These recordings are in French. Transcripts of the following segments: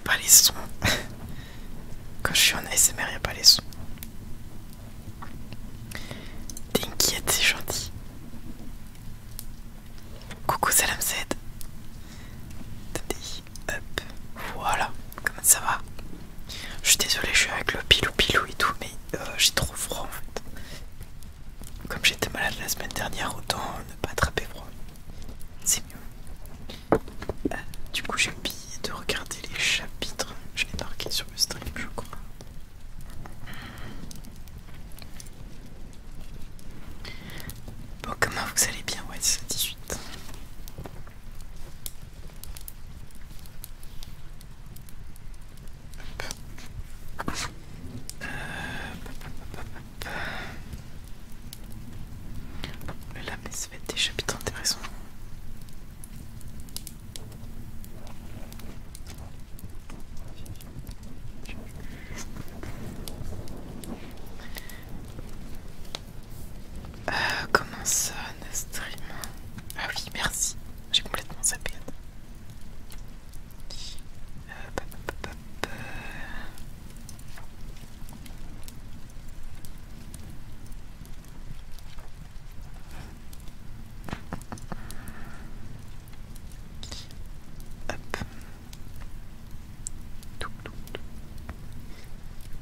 pas les sons. Quand je suis en ASMR, il n'y a pas les sons. T'inquiète, c'est gentil. Coucou Salam Zed. Hop, voilà. Comment ça va? Je suis désolée, je suis avec le pilou et tout, mais j'ai trop froid en fait. Comme j'étais malade la semaine dernière, autant ne pas attraper froid. C'est mieux. Du coup, j'ai oublié de regarder les chapitres. Je l'ai marqué sur le stream, je crois. Bon, comment vous allez bien? Ouais, c'est 18. Là, mais ça va être des chapitres intéressants. Comment ça, Nastream? Ah oui, merci. J'ai complètement zappé.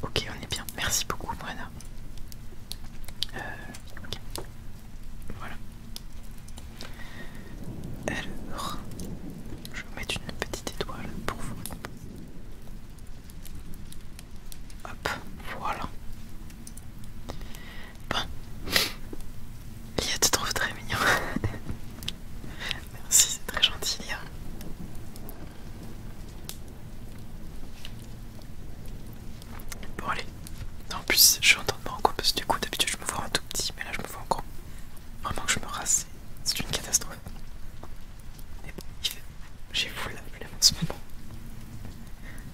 Ok, on est bien. Merci beaucoup, Moana. Okay. Voilà. Alors, je vais mettre une petite étoile pour vous. Hop, voilà. Bon. Lia, tu trouves très mignon. Merci, c'est très gentil, Lia. Bon, allez. En plus, je suis en train de me rendre compte parce que du coup, d'habitude, je me vois un tout petit, mais là, je me vois encore. Vraiment que je me rase, c'est une catastrophe. Mais bon, j'ai full la flemme en ce moment.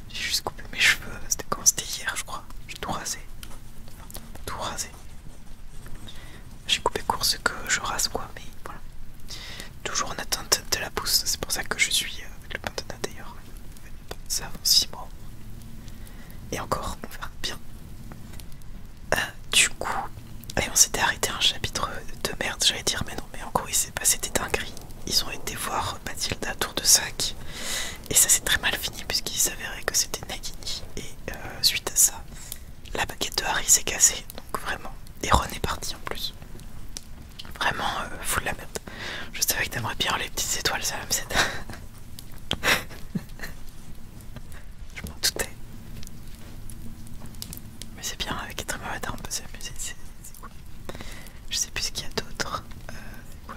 J'ai juste coupé mes cheveux, c'était quand? C'était hier, je crois. J'ai tout rasé. Tout rasé. J'ai coupé court ce que je rase, quoi, mais voilà. Toujours en attente de la pousse, c'est pour ça que je suis avec le bandana d'ailleurs. Ça avance 6 mois. Et encore, on verra bien. Du coup, et on s'était arrêté un chapitre de merde, j'allais dire, mais non, mais encore il s'est passé des dingueries. Ils ont été voir Mathilda Tour de Sac, et ça s'est très mal fini puisqu'il s'avérait que c'était Nagini, et suite à ça, la baguette de Harry s'est cassée, donc vraiment, et Ron est parti en plus. Vraiment, full la merde. Je savais que t'aimerais bien les petites étoiles, ça me cède. Je m'en doutais. Mais c'est bien, avec Etrimavada on peut s'amuser, c'est cool. Je sais plus ce qu'il y a d'autre. C'est quoi?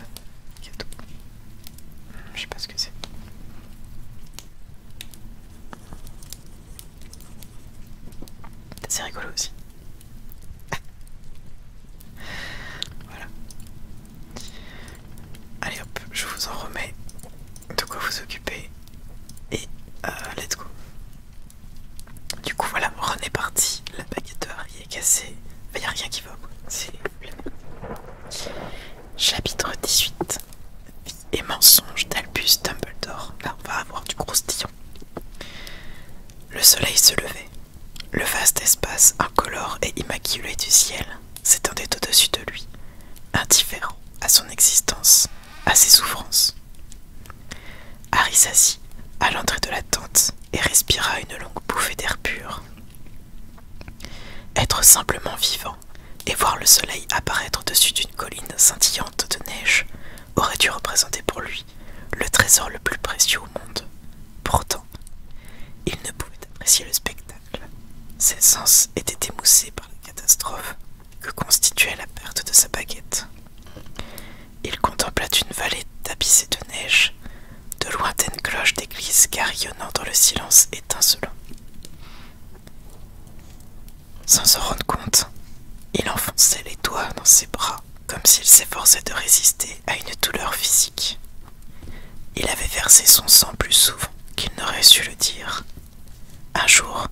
Cadeau. Je sais pas ce que c'est. C'est rigolo aussi. Voilà. Allez hop, je vous en remets de quoi vous occuper. Et let's go. Du coup voilà, Ron est parti. La baguette de Harry est cassée. Il n'y a rien qui va. C'est chapitre 18. Vie et mensonges d'Albus Dumbledore. Là on va avoir du croustillant. Le soleil se levait. Le vaste espace incolore et immaculé du ciel s'étendait au-dessus de lui, indifférent à son existence, à ses souffrances. Harry s'assit à l'entrée de la tente et respira une longue bouffée d'air pur. Être simplement vivant et voir le soleil apparaître au-dessus d'une colline scintillante de neige aurait dû représenter pour lui le trésor le plus précieux au monde. Pourtant, il ne pouvait apprécier le spectacle. Ses sens étaient émoussés par la catastrophe que constituait la perte de sa baguette. Il contempla une vallée tapissée de neige, de lointaines cloches d'église carillonnant dans le silence étincelant. Sans s'en rendre compte, il enfonçait les doigts dans ses bras comme s'il s'efforçait de résister à une douleur physique. Il avait versé son sang plus souvent qu'il n'aurait su le dire. Un jour,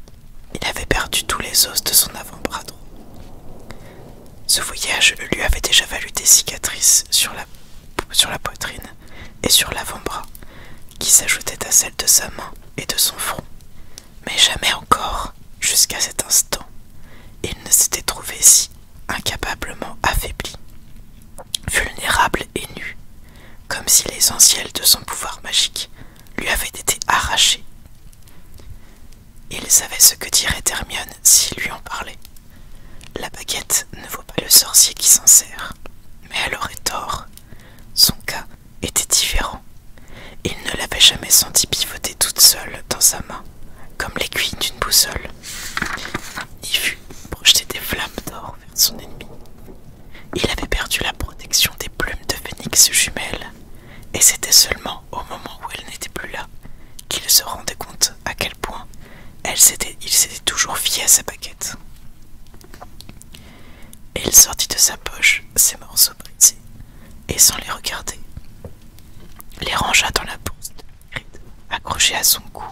il avait perdu tous les os de son avant-bras droit. Ce voyage lui avait déjà valu des cicatrices sur la poitrine et sur l'avant-bras, qui s'ajoutaient à celles de sa main et de son front, Mais jamais encore, jusqu'à cet instant, il ne s'était trouvé si incapablement affaibli, vulnérable et nu, comme si l'essentiel de son pouvoir magique lui avait été arraché. Il savait ce que dirait Hermione s'il lui en parlait. La baguette ne vaut pas le sorcier qui s'en sert, mais elle aurait tort. Son cas était différent. Il ne l'avait jamais sentie pivoter toute seule dans sa main, comme l'aiguille d'une boussole, ni vu projeter des flammes d'or vers son ennemi. Il avait perdu la protection des plumes de phénix jumelles, et c'était seulement au moment où elle n'était plus là qu'il se rendait compte à quel point il s'était toujours fié à sa baguette. Et il sortit de sa poche ses morceaux brisés, et sans les regarder, les rangea dans la bourse de Hagrid, accrochée à son cou.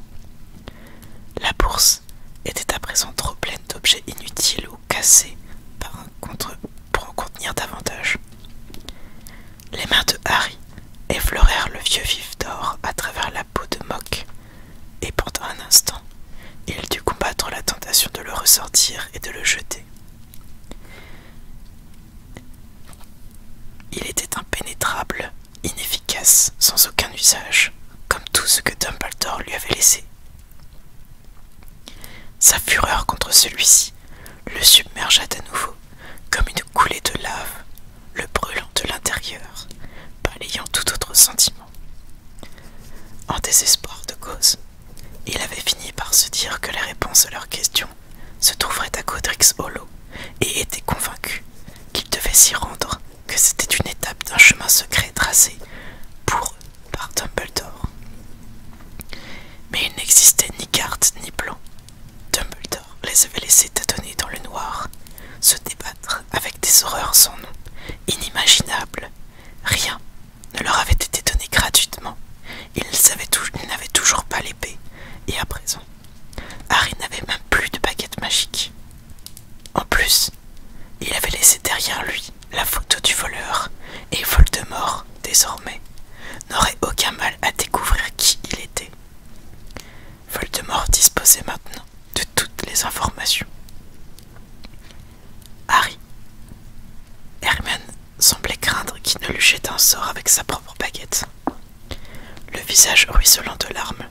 La bourse était à présent trop pleine d'objets inutiles ou cassés pour en contenir davantage. Les mains de Harry effleurèrent le vieux vif d'or à travers la peau de Mock, et pendant un instant, il dut combattre la tentation de le ressortir et de le jeter. Il était impénétrable, inefficace, sans aucun usage, comme tout ce que Dumbledore lui avait laissé. Sa fureur contre celui-ci le submergea à nouveau, comme une coulée de lave, le brûlant de l'intérieur, balayant tout autre sentiment. En désespoir de cause, il avait fini par se dire que les réponses à leurs questions se trouveraient à Godric's Hollow, et était convaincu qu'il devait s'y rendre, que c'était une étape d'un chemin secret tracé pour eux par Dumbledore. Mais il n'existait ni carte ni plan. Dumbledore les avait laissés tâtonner dans le noir, se débattre avec des horreurs sans nom, inimaginables. Rien ne leur avait été donné gratuitement. Ils n'avaient toujours pas l'épée, et à présent, Harry n'avait même plus de baguette magique. En plus, il avait laissé derrière lui la photo du voleur, et Voldemort, désormais, n'aurait aucun mal à découvrir qui il était. Voldemort disposait maintenant de toutes les informations. Harry. Hermione semblait craindre qu'il ne lui jette un sort avec sa propre baguette. Le visage ruisselant de larmes,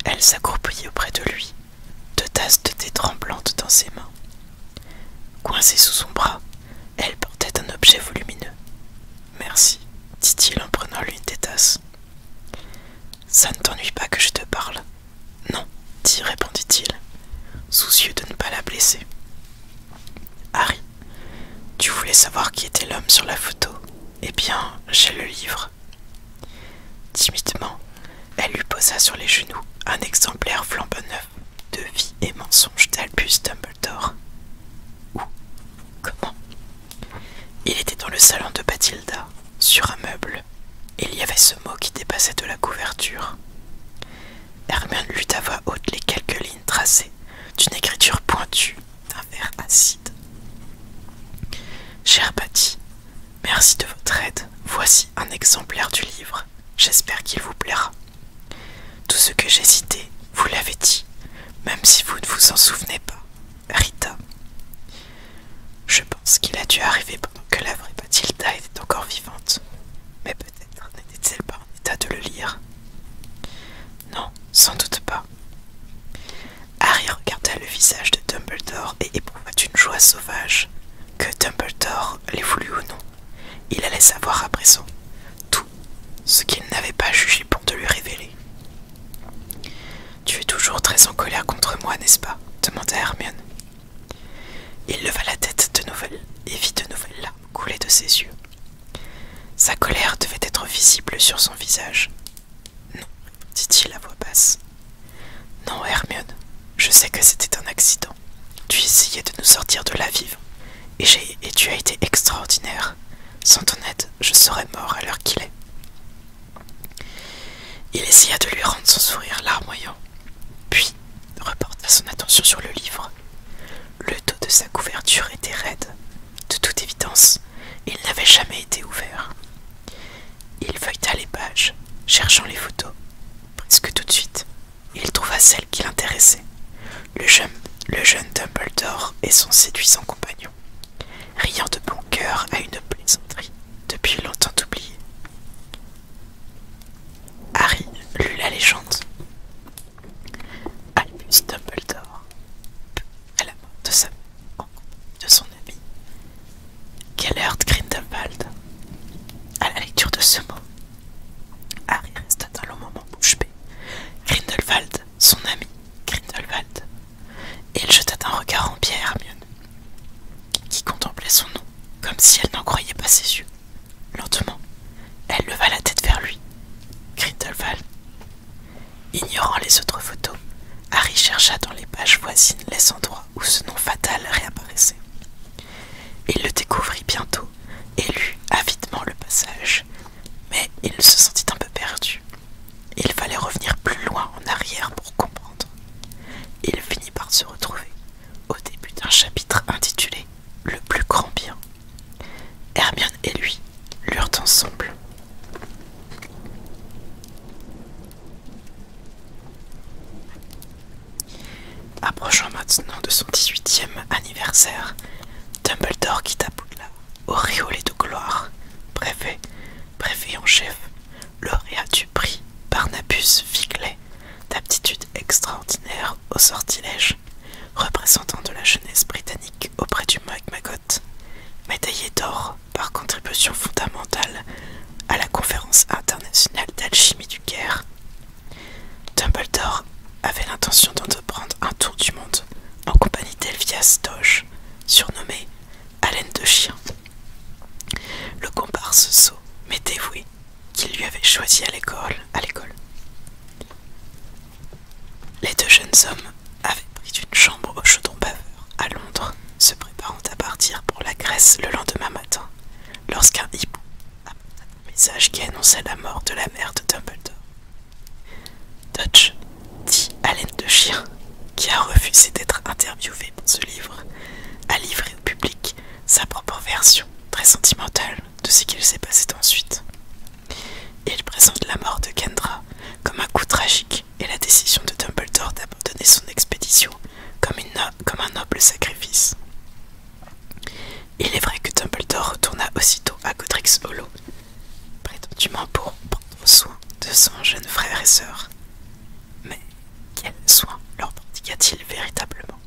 elle s'accroupit auprès de lui, deux tasses de thé tremblantes dans ses mains. Coincée sous son bras, elle portait un objet volumineux. « Merci, dit-il en prenant l'une des tasses. « Ça ne t'ennuie pas que je te parle ?»« Non, répondit-il, soucieux de ne pas la blesser. « Harry, tu voulais savoir qui était l'homme sur la photo. Eh bien, j'ai le livre. » Timidement, elle lui posa sur les genoux un exemplaire flambant neuf de Vie et mensonges d'Albus Dumbledore. Où? Comment? Il était dans le salon de Bathilda, sur un meuble. Il y avait ce mot qui dépassait de la couverture. Hermione lut à voix haute les quelques lignes tracées d'une écriture pointue d'un verre acide. Cher Patty, merci de votre aide. Voici un exemplaire du livre. J'espère qu'il vous plaira. Tout ce que j'ai cité, vous l'avez dit, même si vous ne vous en souvenez pas. Rita. Je pense qu'il a dû arriver pendant que la vraie Bathilda était encore vivante. Mais peut-être n'était-elle pas en état de le lire. Non, sans doute pas. Harry regarda le visage de Dumbledore et éprouva une joie sauvage. Que Dumbledore l'ait voulu ou non, il allait savoir à présent tout ce qu'il n'avait pas jugé bon de lui révéler. « Tu es toujours très en colère contre moi, n'est-ce pas ?» demanda Hermione. Il leva la tête de nouveau et vit de nouvelles larmes couler de ses yeux. Sa colère devait être visible sur son visage. « Non, » dit-il à voix basse. « Non, Hermione, je sais que c'était un accident. Tu essayais de nous sortir de là vivre. Et tu as été extraordinaire. Sans ton aide, je serais mort à l'heure qu'il est. » Il essaya de lui rendre son sourire larmoyant, puis reporta son attention sur le livre. Le dos de sa couverture était raide. De toute évidence, il n'avait jamais été ouvert. Il feuilleta les pages, cherchant les photos. Presque tout de suite, il trouva celle qui l'intéressait, le jeune, le jeune Dumbledore et son séduisant compagnon, riant de bon cœur à une plaisanterie depuis longtemps oubliée. Harry lut la légende. Albus Dumbledore, à la mort de sa mère, en compagnie de son ami Gellert Grindelwald. À la lecture de ce mot, Harry resta un long moment bouche bée. Grindelwald, son ami Grindelwald. Et il jeta d'un regard en biais à Hermione, qui contemplait son nom comme si elle n'en croyait pas ses yeux. Lentement, elle leva la tête vers lui. Grindelwald. Ignorant les autres photos, Harry chercha dans les pages voisines les endroits où ce nom fatal réapparaissait. Il le découvrit bientôt et lut avidement le passage, mais il se sentit un peu perdu. Il fallait revenir plus loin en arrière pour comprendre. Il finit par se retrouver au début d'un chapitre intitulé « Le plus grand bien ». Hermione et lui lurent ensemble. Approchant maintenant de son 18e anniversaire, Dumbledore quitta Poudlard, auréolé de gloire. Préfet en chef, lauréat du prix Barnabus Figley d'aptitude extraordinaire au sortilège, représentant de la jeunesse britannique auprès du Maggot, médaillé d'or par contribution fondamentale à la conférence internationale d'alchimie du Caire. Dumbledore avait l'intention d'entreprendre un tour du monde en compagnie d'Elvias Doge, surnommé Haleine de chien, le comparse sot mais dévoué qu'il lui avait choisi à l'école. Les deux jeunes hommes avaient pris une chambre au chaudron baveur à Londres, se préparant à partir pour la Grèce le lendemain matin, lorsqu'un hibou apporta un message qui annonçait la mort de la mère de Dumbledore. Dodge, dit Haleine de chien, qui a refusé d'être interviewé pour ce livre, a livré au public sa propre version très sentimentale de ce qu'il s'est passé ensuite. Il présente la mort de Kendra comme un coup tragique et la décision de Dumbledore d'abandonner son expédition comme un noble sacrifice. Il est vrai que Dumbledore retourna aussitôt à Godric's Hollow, prétendument pour prendre soin de son jeune frère et sœur. Mais quel soin leur prodigua-t-il véritablement?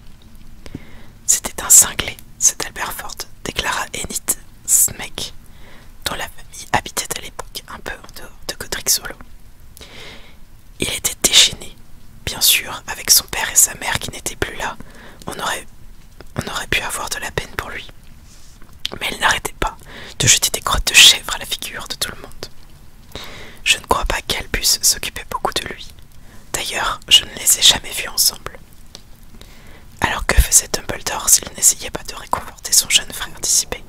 C'était un cinglé, cet Aberforth, déclara Enid Smek, dont la famille habitait à l'époque un peu en dehors de Godric's Hollow. Il était déchaîné, bien sûr, avec son père et sa mère qui n'étaient plus là. On aurait pu avoir de la peine pour lui. Mais il n'arrêtait pas de jeter des crottes de chèvre à la figure de tout le monde. Je ne crois pas qu'Albus s'occupait beaucoup de lui. D'ailleurs, je ne les ai jamais vus ensemble. Alors que faisait Dumbledore s'il n'essayait pas de réconforter son jeune frère dissipé?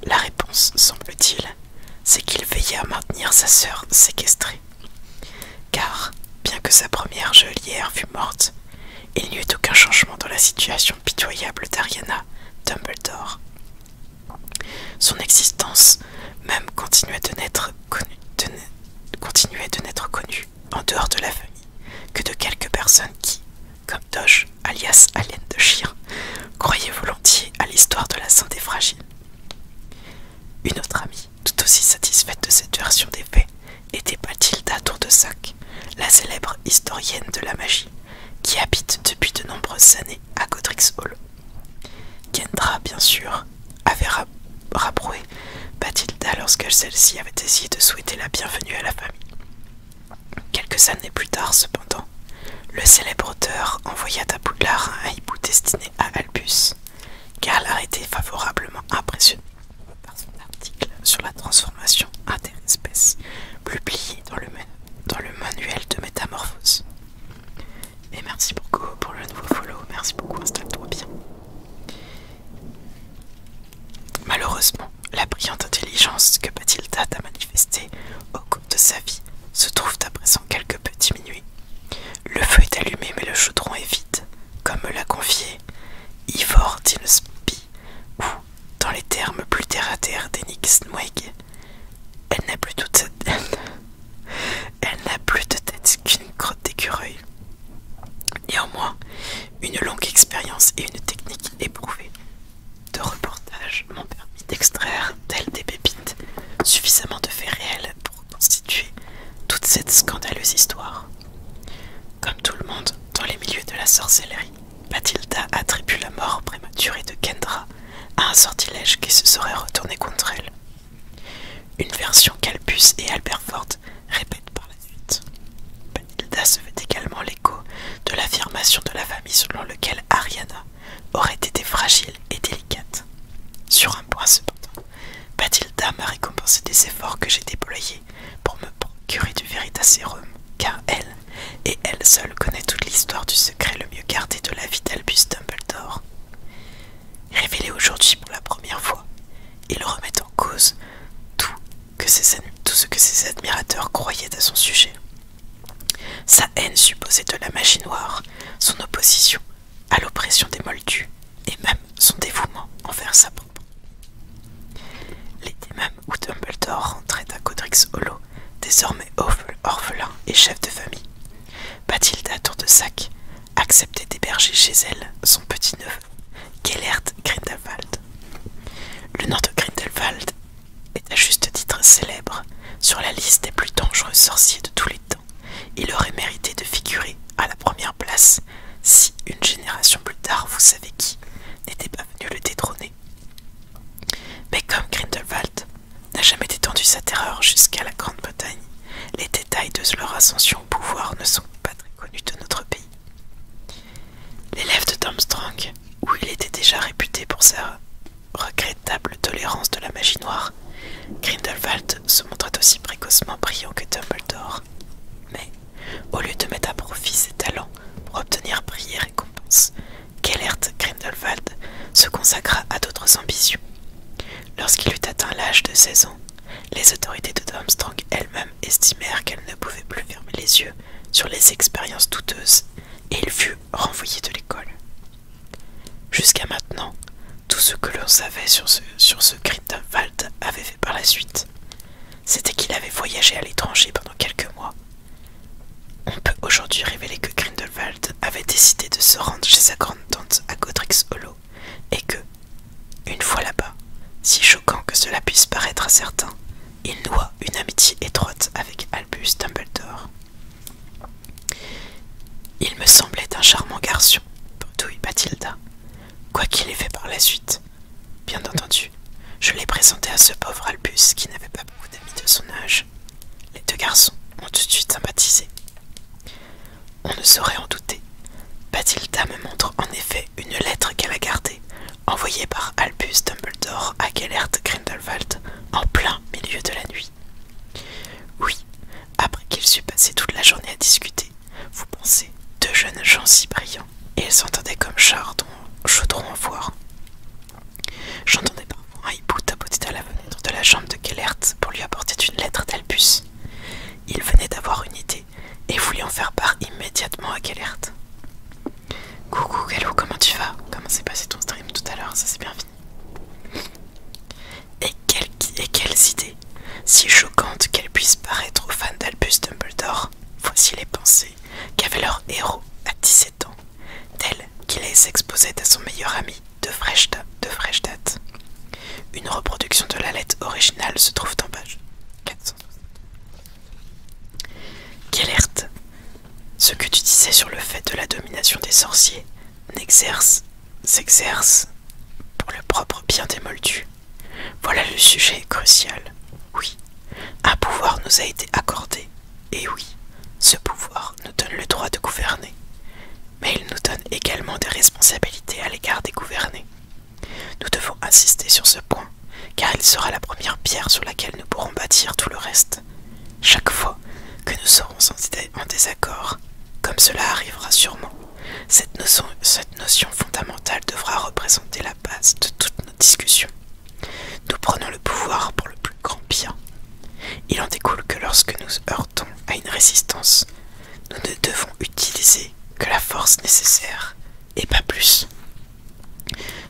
La réponse, semble-t-il, c'est qu'il veillait à maintenir sa sœur séquestrée. Car, bien que sa première geôlière fût morte, il n'y eut aucun changement dans la situation pitoyable d'Ariana Dumbledore. Son existence même continuait de n'être connue en dehors de la famille que de quelques personnes qui, comme Doge, alias Haleine de chien, croyaient volontiers à l'histoire de la santé fragile. Une autre amie, tout aussi satisfaite de cette version des faits, était Bathilda Tourdesac, la célèbre historienne de la magie, qui habite depuis de nombreuses années à Godric's Hollow. Kendra, bien sûr, avait rabroué Bathilda lorsque celle-ci avait essayé de souhaiter la bienvenue à la famille. Quelques années plus tard, cependant, le célèbre auteur envoya à Poudlard un hibou destiné à Albus, car elle a été favorablement impressionnée par son article sur la transformation interespèce, publié dans le manuel de métamorphose. Et merci beaucoup pour le nouveau follow, merci beaucoup, installe-toi bien. Malheureusement, la brillante intelligence que Bathilda a manifestée au cours de sa vie se trouve à présent quelque peu diminuée. Le feu est allumé mais le chaudron est vide, comme me l'a confié Ivor Dillsby, ou, dans les termes plus terre-à-terre d'Enix Nweg, elle n'a plus de tête qu'une expérience et une technique éprouvée de reportage m'ont permis d'extraire, telles des pépites, suffisamment de faits réels pour constituer toute cette scandaleuse histoire. Comme tout le monde dans les milieux de la sorcellerie, Mathilda attribue la mort prématurée de Kendra à un sortilège qui se serait retourné contre elle. Une version qu'Albus et Alberford répètent par la suite. Mathilda se fait également l'écho de l'affirmation de la famille selon laquelle Ariana aurait été fragile et délicate. Sur un point cependant, Mathilda m'a récompensé des efforts que j'ai déployés pour me procurer du Veritaserum, car elle, et elle seule, connaît toute l'histoire du secret le mieux gardé de la vie d'Albus Dumbledore. Révélé aujourd'hui pour la première fois, il remet en cause tout ce que ses admirateurs croyaient à son sujet. Sa haine supposée de la magie noire, son opposition à l'oppression des Moldus, et même son dévouement envers sa propre. L'été même où Dumbledore rentrait à Godric's Hollow, désormais orphelin et chef de famille, Mathilda Tournesac acceptait d'héberger chez elle son petit-neveu, Gellert Grindelwald. Le nom de Grindelwald est à juste titre célèbre sur la liste des plus dangereux sorciers de tous les temps. Il aurait mérité de figurer à la première place si, une génération plus tard, vous savez qui, n'était pas venu le détrôner. Mais comme Grindelwald n'a jamais étendu sa terreur jusqu'à la Grande-Bretagne, les détails de leur ascension au pouvoir ne sont pas très connus de notre pays. L'élève de Durmstrang, où il était déjà réputé pour sa regrettable tolérance de la magie noire, Grindelwald se montrait aussi précocement brillant que Dumbledore. Mais, au lieu de mettre à profit ses talents pour obtenir prix et récompenses, Gellert Grindelwald se consacra à d'autres ambitions. Lorsqu'il eut atteint l'âge de 16 ans, les autorités de Durmstrang elles-mêmes estimèrent qu'elle ne pouvait plus fermer les yeux sur les expériences douteuses, et il fut renvoyé de l'école. Jusqu'à maintenant, tout ce que l'on savait sur ce Grindelwald avait fait par la suite, c'était qu'il avait voyagé à l'étranger pendant quelques mois. On peut aujourd'hui révéler que Grindelwald avait décidé de se rendre chez sa grande-tante à Godric's Hollow, et que, une fois là-bas, si choquant que cela puisse paraître à certains, il noua une amitié étroite avec Albus Dumbledore. Il me semblait un charmant garçon, bredouille Mathilda, quoi qu'il ait fait par la suite. Bien entendu, je l'ai présenté à ce pauvre Albus qui n'avait pas beaucoup d'amis de son âge. Les deux garçons ont tout de suite sympathisé. On ne saurait en douter. Mathilda me montre en effet une lettre qu'elle a gardée, envoyée par Albus Dumbledore à Gellert Grindelwald en plein milieu de la nuit. Oui, après qu'ils eurent passé toute la journée à discuter, vous pensez, deux jeunes gens si brillants, et ils s'entendaient comme chaudron en foire. J'entendais parfois un hibou tapoter à la fenêtre de la chambre de Gellert pour lui apporter une lettre d'Albus. Il venait d'avoir une idée et voulait en faire part immédiatement à Gellert. Coucou Galou, comment tu vas? Comment s'est passé ton stream tout à l'heure? Ça s'est bien fini. Et quelles idées, si choquantes qu'elles puissent paraître aux fans d'Albus Dumbledore, voici les pensées qu'avait leur héros à 17 ans, telles qu'il les exposait à son meilleur ami de fraîche date. Une reproduction de la lettre originale se trouve en page 460. Gellert, ce que tu disais sur le fait de la domination des sorciers s'exerce pour le propre bien des Moldus. Voilà le sujet crucial. Oui, un pouvoir nous a été accordé, et oui, ce pouvoir nous donne le droit de gouverner. Mais il nous donne également des responsabilités à l'égard des gouvernés. Nous devons insister sur ce point, car il sera la première pierre sur laquelle nous pourrons bâtir tout le reste. Chaque fois que nous serons en désaccord, comme cela arrivera sûrement, cette notion fondamentale devra représenter la base de toutes nos discussions. Nous prenons le pouvoir pour le plus grand bien. Il en découle que lorsque nous heurtons à une résistance, nous ne devons utiliser que la force nécessaire, et pas plus.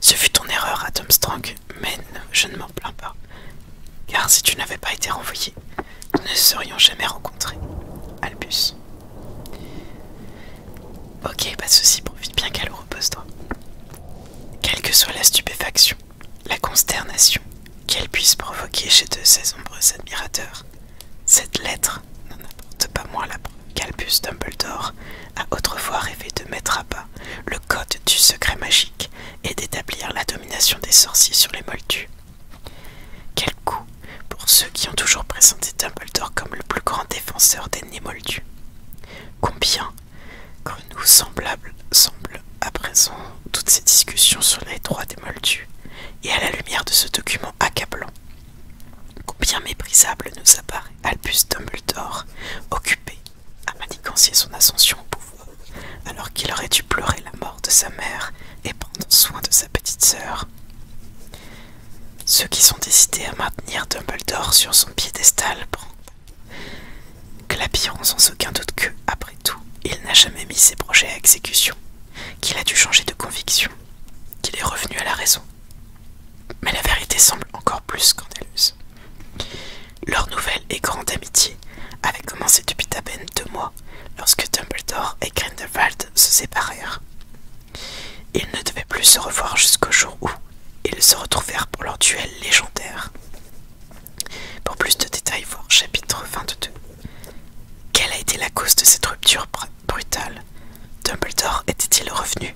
Ce fut ton erreur à Durmstrang, mais je ne m'en plains pas, car si tu n'avais pas été renvoyé, nous ne serions jamais rencontrés. Albus. Ok, pas de soucis, profite bien, Gallo, repose-toi. Quelle que soit la stupéfaction, la consternation qu'elle puisse provoquer chez de ses nombreux admirateurs, cette lettre n'en apporte pas moins la preuve qu'Albus Dumbledore a autrefois rêvé de mettre à bas le code du secret magique et d'établir la domination des sorciers sur les Moldus. Quel coup pour ceux qui ont toujours présenté Dumbledore comme le plus grand défenseur des nés Moldus. Combien Grenou semble à présent toutes ces discussions sur les droits des Moldus, et à la lumière de ce document accablant. Combien méprisable nous apparaît Albus Dumbledore, occupé à manigancier son ascension au pouvoir, alors qu'il aurait dû pleurer la mort de sa mère et prendre soin de sa petite sœur. Ceux qui sont décidés à maintenir Dumbledore sur son piédestal clapiront sans aucun doute que, après tout, il n'a jamais mis ses projets à exécution, qu'il a dû changer de conviction, qu'il est revenu à la raison. Mais la vérité semble encore plus scandaleuse. Leur nouvelle et grande amitié avait commencé depuis à peine 2 mois, lorsque Dumbledore et Grindelwald se séparèrent. Ils ne devaient plus se revoir jusqu'au jour où ils se retrouvèrent pour leur duel légendaire. Pour plus de détails, voir chapitre 22. Quelle a été la cause de cette rupture brutale? Dumbledore était-il revenu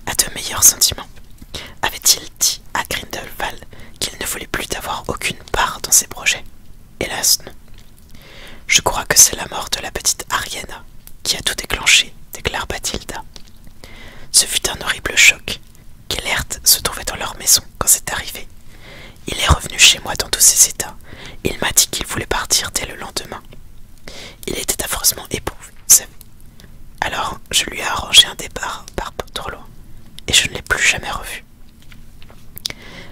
à de meilleurs sentiments? Avait-il dit à Grindelwald qu'il ne voulait plus avoir aucune part dans ses projets? Hélas, non. Je crois que c'est la mort de la petite Ariana qui a tout déclenché, déclare Bathilda. Ce fut un horrible choc. Gellert se trouvait dans leur maison quand c'est arrivé. Il est revenu chez moi dans tous ses états. Il m'a dit qu'il voulait partir dès le lendemain. Il était affreusement éprouvé, vous savez. Alors, je lui ai arrangé un départ par trop loin, et je ne l'ai plus jamais revu.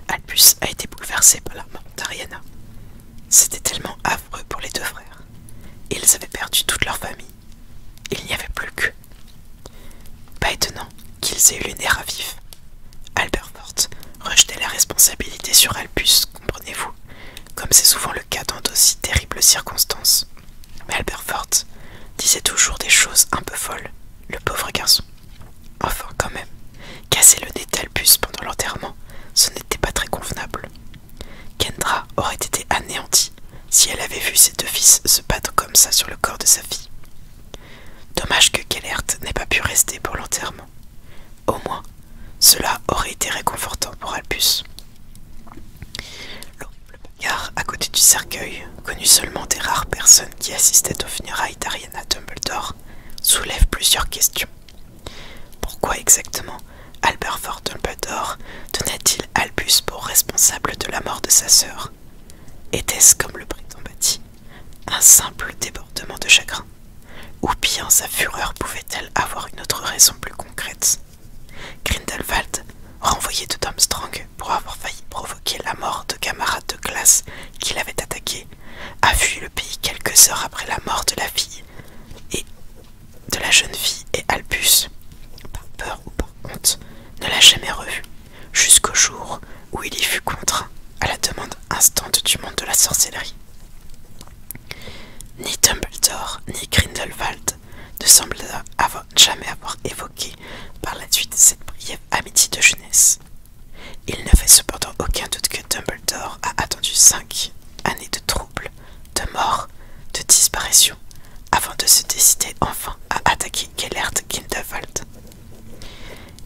Albus a été bouleversé par la mort d'Ariana. C'était tellement affreux pour les 2 frères. Ils avaient perdu toute leur famille. Il n'y avait plus qu'eux. Pas étonnant qu'ils aient eu les nerfs à vif. Alberfort rejetait la responsabilité sur Albus, comprenez-vous, comme c'est souvent le cas dans d'aussi terribles circonstances. Mais Alberfort disait toujours des choses un peu folles, le pauvre garçon. Enfin, quand même, casser le nez d'Albus pendant l'enterrement, ce n'était pas très convenable. Kendra aurait été anéantie si elle avait vu ses 2 fils se battre comme ça sur le corps de sa fille. Dommage que Gellert n'ait pas pu rester pour l'enterrement. Au moins, cela aurait été réconfortant pour Albus. L'horrible bagarre à côté du cercueil, connu seulement des rares personnes qui assistaient aux funérailles d'Ariana Dumbledore, soulève plusieurs questions. Pourquoi exactement Alberfort Dumbledore tenait-il Albus pour responsable de la mort de sa sœur? Était-ce, comme le prétend Batty, un simple débordement de chagrin? Ou bien sa fureur pouvait-elle avoir une autre raison plus concrète? Grindelwald, renvoyé de Durmstrang pour avoir failli provoquer la mort de camarades de classe qui l'avaient attaqué, a fui le pays quelques heures après la mort de la fille et de la jeune fille, et Albus, par peur ou par honte, ne l'a jamais revu, jusqu'au jour où il y fut contraint à la demande instante du monde de la sorcellerie. Ni Dumbledore ni Grindelwald ne semblent jamais avoir évoqué par la suite cette brève amitié de jeunesse. Il ne fait cependant aucun doute que Dumbledore a attendu 5 années de troubles, de morts, de disparitions, avant de se décider enfin à attaquer Gellert Grindelwald.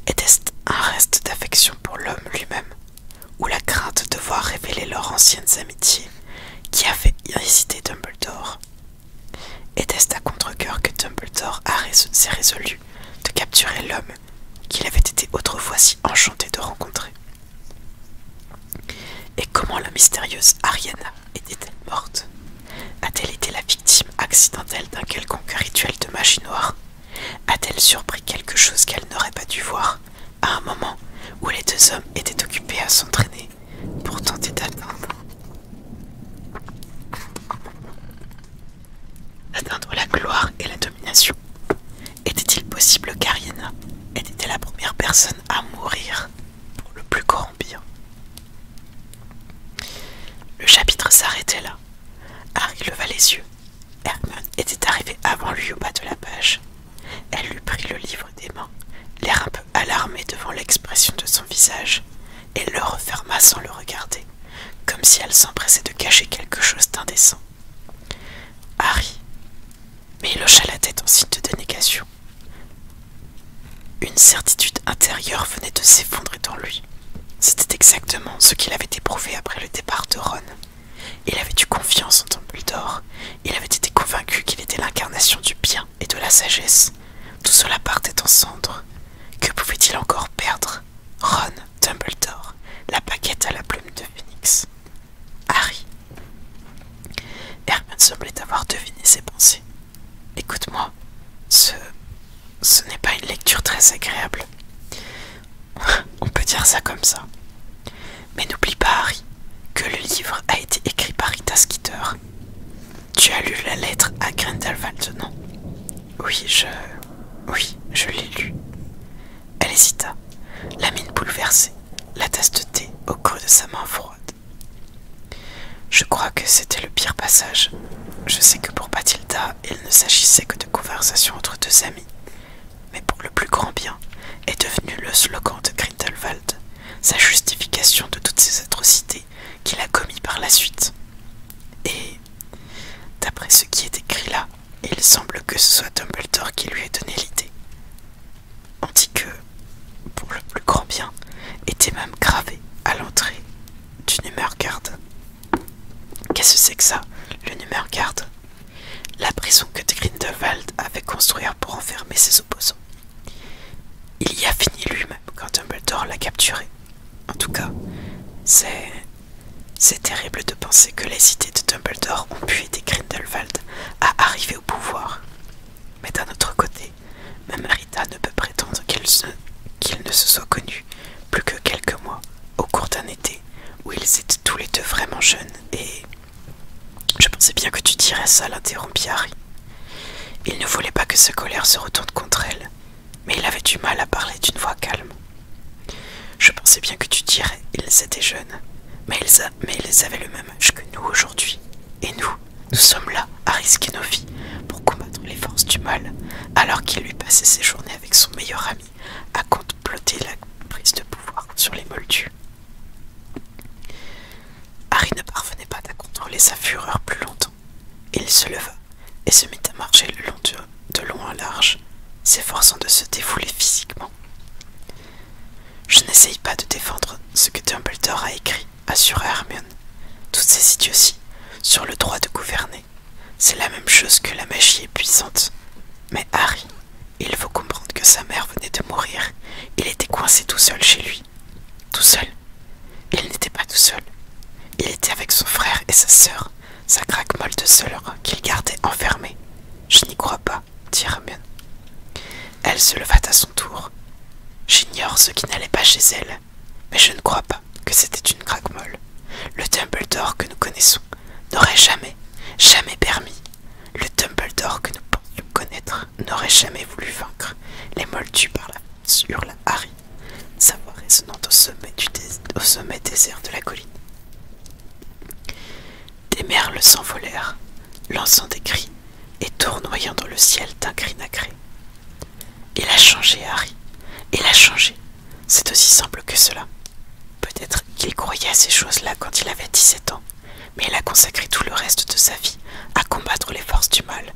Était-ce un reste d'affection pour l'homme lui-même, ou la crainte de voir révéler leurs anciennes amitiés qui a fait hésiter Dumbledore? Était-ce à contre-cœur que Dumbledore s'est résolu de capturer l'homme qu'il avait été autrefois si enchanté de rencontrer? Et comment la mystérieuse Ariana était-elle morte? A-t-elle été la victime accidentelle d'un quelconque rituel de magie noire? A-t-elle surpris quelque chose qu'elle n'aurait pas dû voir à un moment où les 2 hommes étaient occupés à s'entraîner pour tenter d'atteindre la gloire et la domination? Était-il possible qu'Ariana ait été la première personne à mourir pour le plus grand bien? Le chapitre s'arrêtait là. Harry leva les yeux. Hermione était arrivée avant lui au bas de la page. Elle lui prit le livre des mains, l'air un peu alarmé fermé devant l'expression de son visage et le referma sans le regarder, comme si elle s'empressait de cacher quelque chose d'indécent. Harry. Mais il hocha la tête en signe de dénégation. Une certitude intérieure venait de s'effondrer dans lui. C'était exactement ce qu'il avait éprouvé après le départ de Ron. Il avait eu confiance en Dumbledore. Il avait été convaincu qu'il était l'incarnation du bien et de la sagesse. Tout cela partait en cendres. Que pouvait-il encore perdre? Ron, Dumbledore, la baguette à la plume de Phénix. Harry. Hermione semblait avoir deviné ses pensées. Écoute-moi, ce n'est pas une lecture très agréable. On peut dire ça comme ça. Mais n'oublie pas, Harry, que le livre a été écrit par Rita Skeeter. Tu as lu la lettre à Grindelwald, non? Oui, je l'ai lu. Elle hésita, la mine bouleversée, la tasse de thé au creux de sa main froide. Je crois que c'était le pire passage. Je sais que pour Mathilda, il ne s'agissait que de conversations entre deux amis. Mais pour le plus grand bien est devenu le slogan de Grindelwald, sa justification de toutes ces atrocités qu'il a commis par la suite. Et, d'après ce qui est écrit là, il semble que ce soit Dumbledore qui lui ait donné l'idée. On dit que, pour le plus grand bien, était même gravé à l'entrée du Numergard. Qu'est-ce que c'est que ça, le Numergard? La prison que Grindelwald avait construite pour enfermer ses opposants. Il y a fini lui-même quand Dumbledore l'a capturé. En tout cas, c'est terrible de penser que les idées de Dumbledore ont pu aider Grindelwald à arriver au pouvoir. Mais d'un autre côté, même Rita ne peut prétendre qu'il ne se soit connu plus que quelques mois au cours d'un été où ils étaient tous les deux vraiment jeunes et... Je pensais bien que tu dirais ça, l'interrompit Harry. Il ne voulait pas que sa colère se retourne contre elle, mais il avait du mal à parler d'une voix calme. Je pensais bien que tu dirais, ils étaient jeunes, mais ils avaient le même âge que nous aujourd'hui. Et nous sommes là à risquer nos vies pour combattre les forces du mal, alors qu'il lui passait ses journées avec son meilleur ami à comploter la prise de pouvoir sur les Moldus. Harry ne parvenait pas à contrôler sa fureur plus longtemps. Il se leva et se mit à marcher le long de long en large, s'efforçant de se défouler physiquement. Je n'essaye pas de défendre ce que Dumbledore a écrit, assura Hermione. Toutes ces idioties sur le droit de gouverner, c'est la même chose que la magie épuisante. Mais Harry, il faut comprendre que sa mère venait de mourir. Il était coincé tout seul chez lui. Tout seul. Il n'était pas tout seul. Il était avec son frère et sa sœur, sa craque-molle de sœur qu'il gardait enfermée. Je n'y crois pas, dit Hermione. Elle se leva à son tour. J'ignore ce qui n'allait pas chez elle, mais je ne crois pas que c'était une craque-molle. Le Dumbledore que nous connaissons n'aurait jamais permis. Le Dumbledore que nous pensions connaître n'aurait jamais voulu vaincre les Moldus par la force, hurla Harry, sa voix résonnante au sommet désert de la colline. Des merles s'envolèrent, lançant des cris et tournoyant dans le ciel d'un gris nacré. Il a changé, Harry. Il a changé. C'est aussi simple que cela. Peut-être qu'il croyait à ces choses-là quand il avait 17 ans, mais il a consacré tout le reste de sa vie à combattre les forces du mal.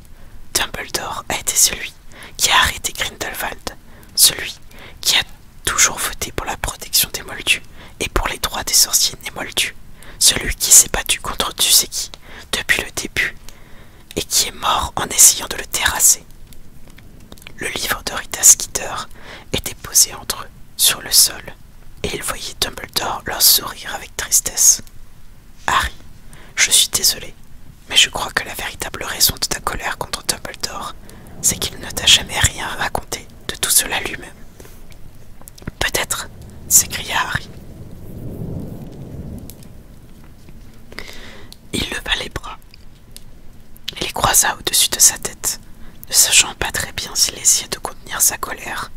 Dumbledore a été celui qui a arrêté Grindelwald, celui qui a toujours voté pour la protection des Moldus et pour les droits des sorciers nés Moldus, celui qui s'est battu contre tu sais qui depuis le début et qui est mort en essayant de le terrasser. Le livre de Rita Skeeter était posé entre eux, sur le sol, et il voyait Dumbledore leur sourire avec tristesse. « Harry, je suis désolé, mais je crois que la véritable raison de ta colère contre Dumbledore, c'est qu'il ne t'a jamais rien raconté de tout cela lui-même. »« Peut-être, » s'écria Harry. Il leva les bras et les croisa au-dessus de sa tête, ne sachant pas très bien s'il essayait de contenir sa colère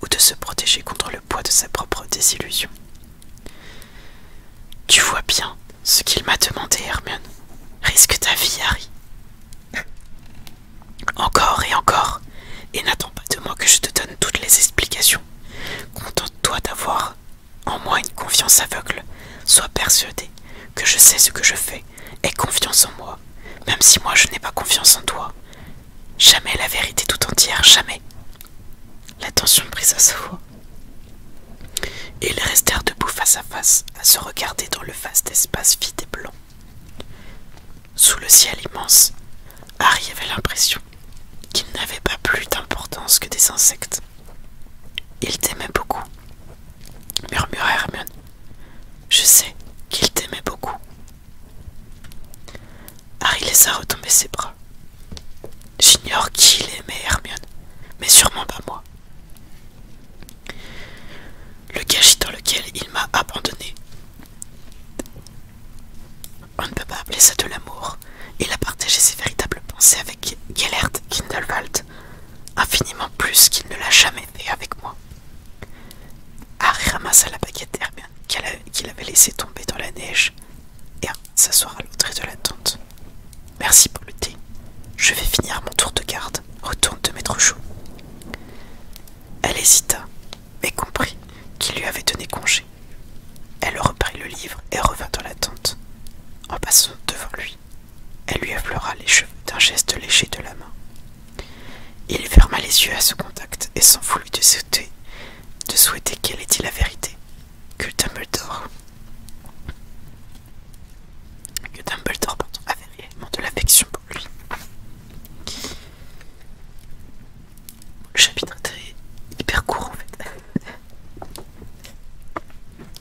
ou de se protéger contre le poids de sa propre désillusion. « Tu vois bien ce qu'il m'a demandé, Hermione. Risque ta vie, Harry. » Encore, et n'attends pas de moi que je te donne toutes les explications. Compte sais ce que je fais. Aie confiance en moi, même si moi je n'ai pas confiance en toi. Jamais la vérité tout entière, jamais. La tension brisa sa voix. Et ils restèrent debout face à se regarder dans le vaste espace vide et blanc. Sous le ciel immense, Harry avait l'impression qu'il n'avait pas plus d'importance que des insectes. Il t'aimait beaucoup, murmura Hermione. Je sais qu'il t'aimait beaucoup. Harry laissa retomber ses bras. J'ignore qui il aimait, Hermione, mais sûrement pas moi. Le gâchis dans lequel il m'a abandonné. On ne peut pas appeler ça de l'amour. Il a partagé ses véritables pensées avec Gellert Grindelwald, infiniment plus qu'il ne l'a jamais fait avec moi. Harry ramassa la baguette d'Hermione qu'il avait laissée tomber dans la neige et s'asseoir à l'entrée de la tente. Merci pour le thé. Je vais finir mon tour de garde. Retourne te mettre chaud. Elle hésita, mais comprit qu'il lui avait donné congé. Elle reprit le livre et revint dans la tente. En passant devant lui, elle lui effleura les cheveux d'un geste léger de la main. Il ferma les yeux à ce contact et s'enfouit de souhaiter qu'elle ait dit la vérité, que Dumbledore avait réellement de l'affection pour lui. Le chapitre était hyper court en fait.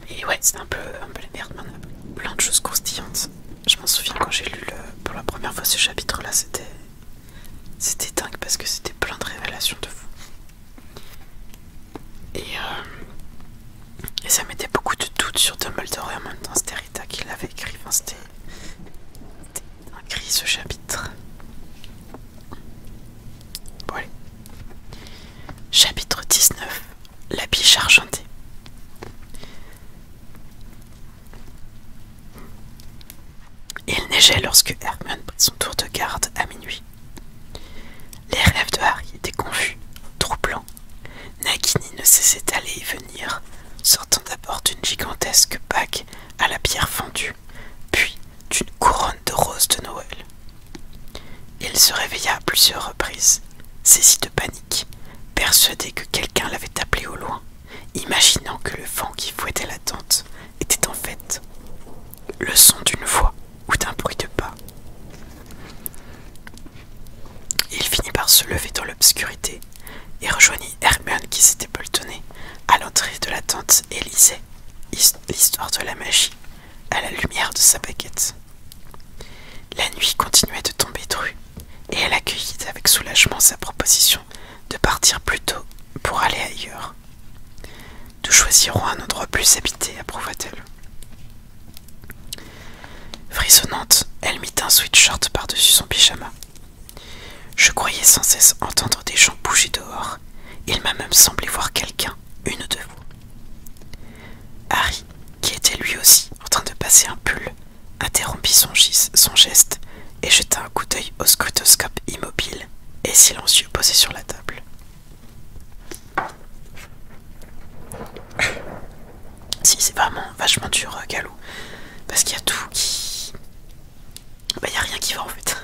Et ouais, c'est un peu la merde, mais on a plein de choses croustillantes. Je m'en souviens quand j'ai lu pour la première fois ce chapitre-là, c'était dingue parce que c'était plein de révélations de fou. Et ça mettait beaucoup de doutes sur Dumbledore et en même temps c'était Rita qui l'avait écrit. Enfin, c'était un cri ce chapitre. Bon allez. Chapitre 19. La biche argentée. Il neigeait lorsque Hermione prit son tour de garde à minuit. Les rêves de Harry étaient confus, troublants. Nagini ne cessait d'aller et venir, sortant d'abord d'une gigantesque bague à la pierre fendue, puis d'une couronne de roses de Noël. Il se réveilla à plusieurs reprises, saisi de panique, persuadé que quelqu'un l'avait appelé au loin, imaginant que le vent qui fouettait la tente était en fait le son d'une voix ou d'un bruit de pas. Il finit par se lever dans l'obscurité et rejoignit Hermione qui s'était pelletonnée à l'entrée de la tente et lisait l'histoire de la magie à la lumière de sa baguette. La nuit continuait de tomber drue et elle accueillit avec soulagement sa proposition de partir plus tôt pour aller ailleurs. Nous choisirons un endroit plus habité, approuva-t-elle. Frissonnante, elle mit un sweatshirt par-dessus son pyjama. Je croyais sans cesse entendre des gens bouger dehors. Il m'a même semblé voir quelqu'un, une ou deux fois. Harry, qui était lui aussi en train de passer un pull, interrompit son geste et jeta un coup d'œil au scrutoscope immobile et silencieux posé sur la table. Si, c'est vraiment vachement dur, Galou, parce qu'il y a tout qui... Bah, il n'y a rien qui va en fait.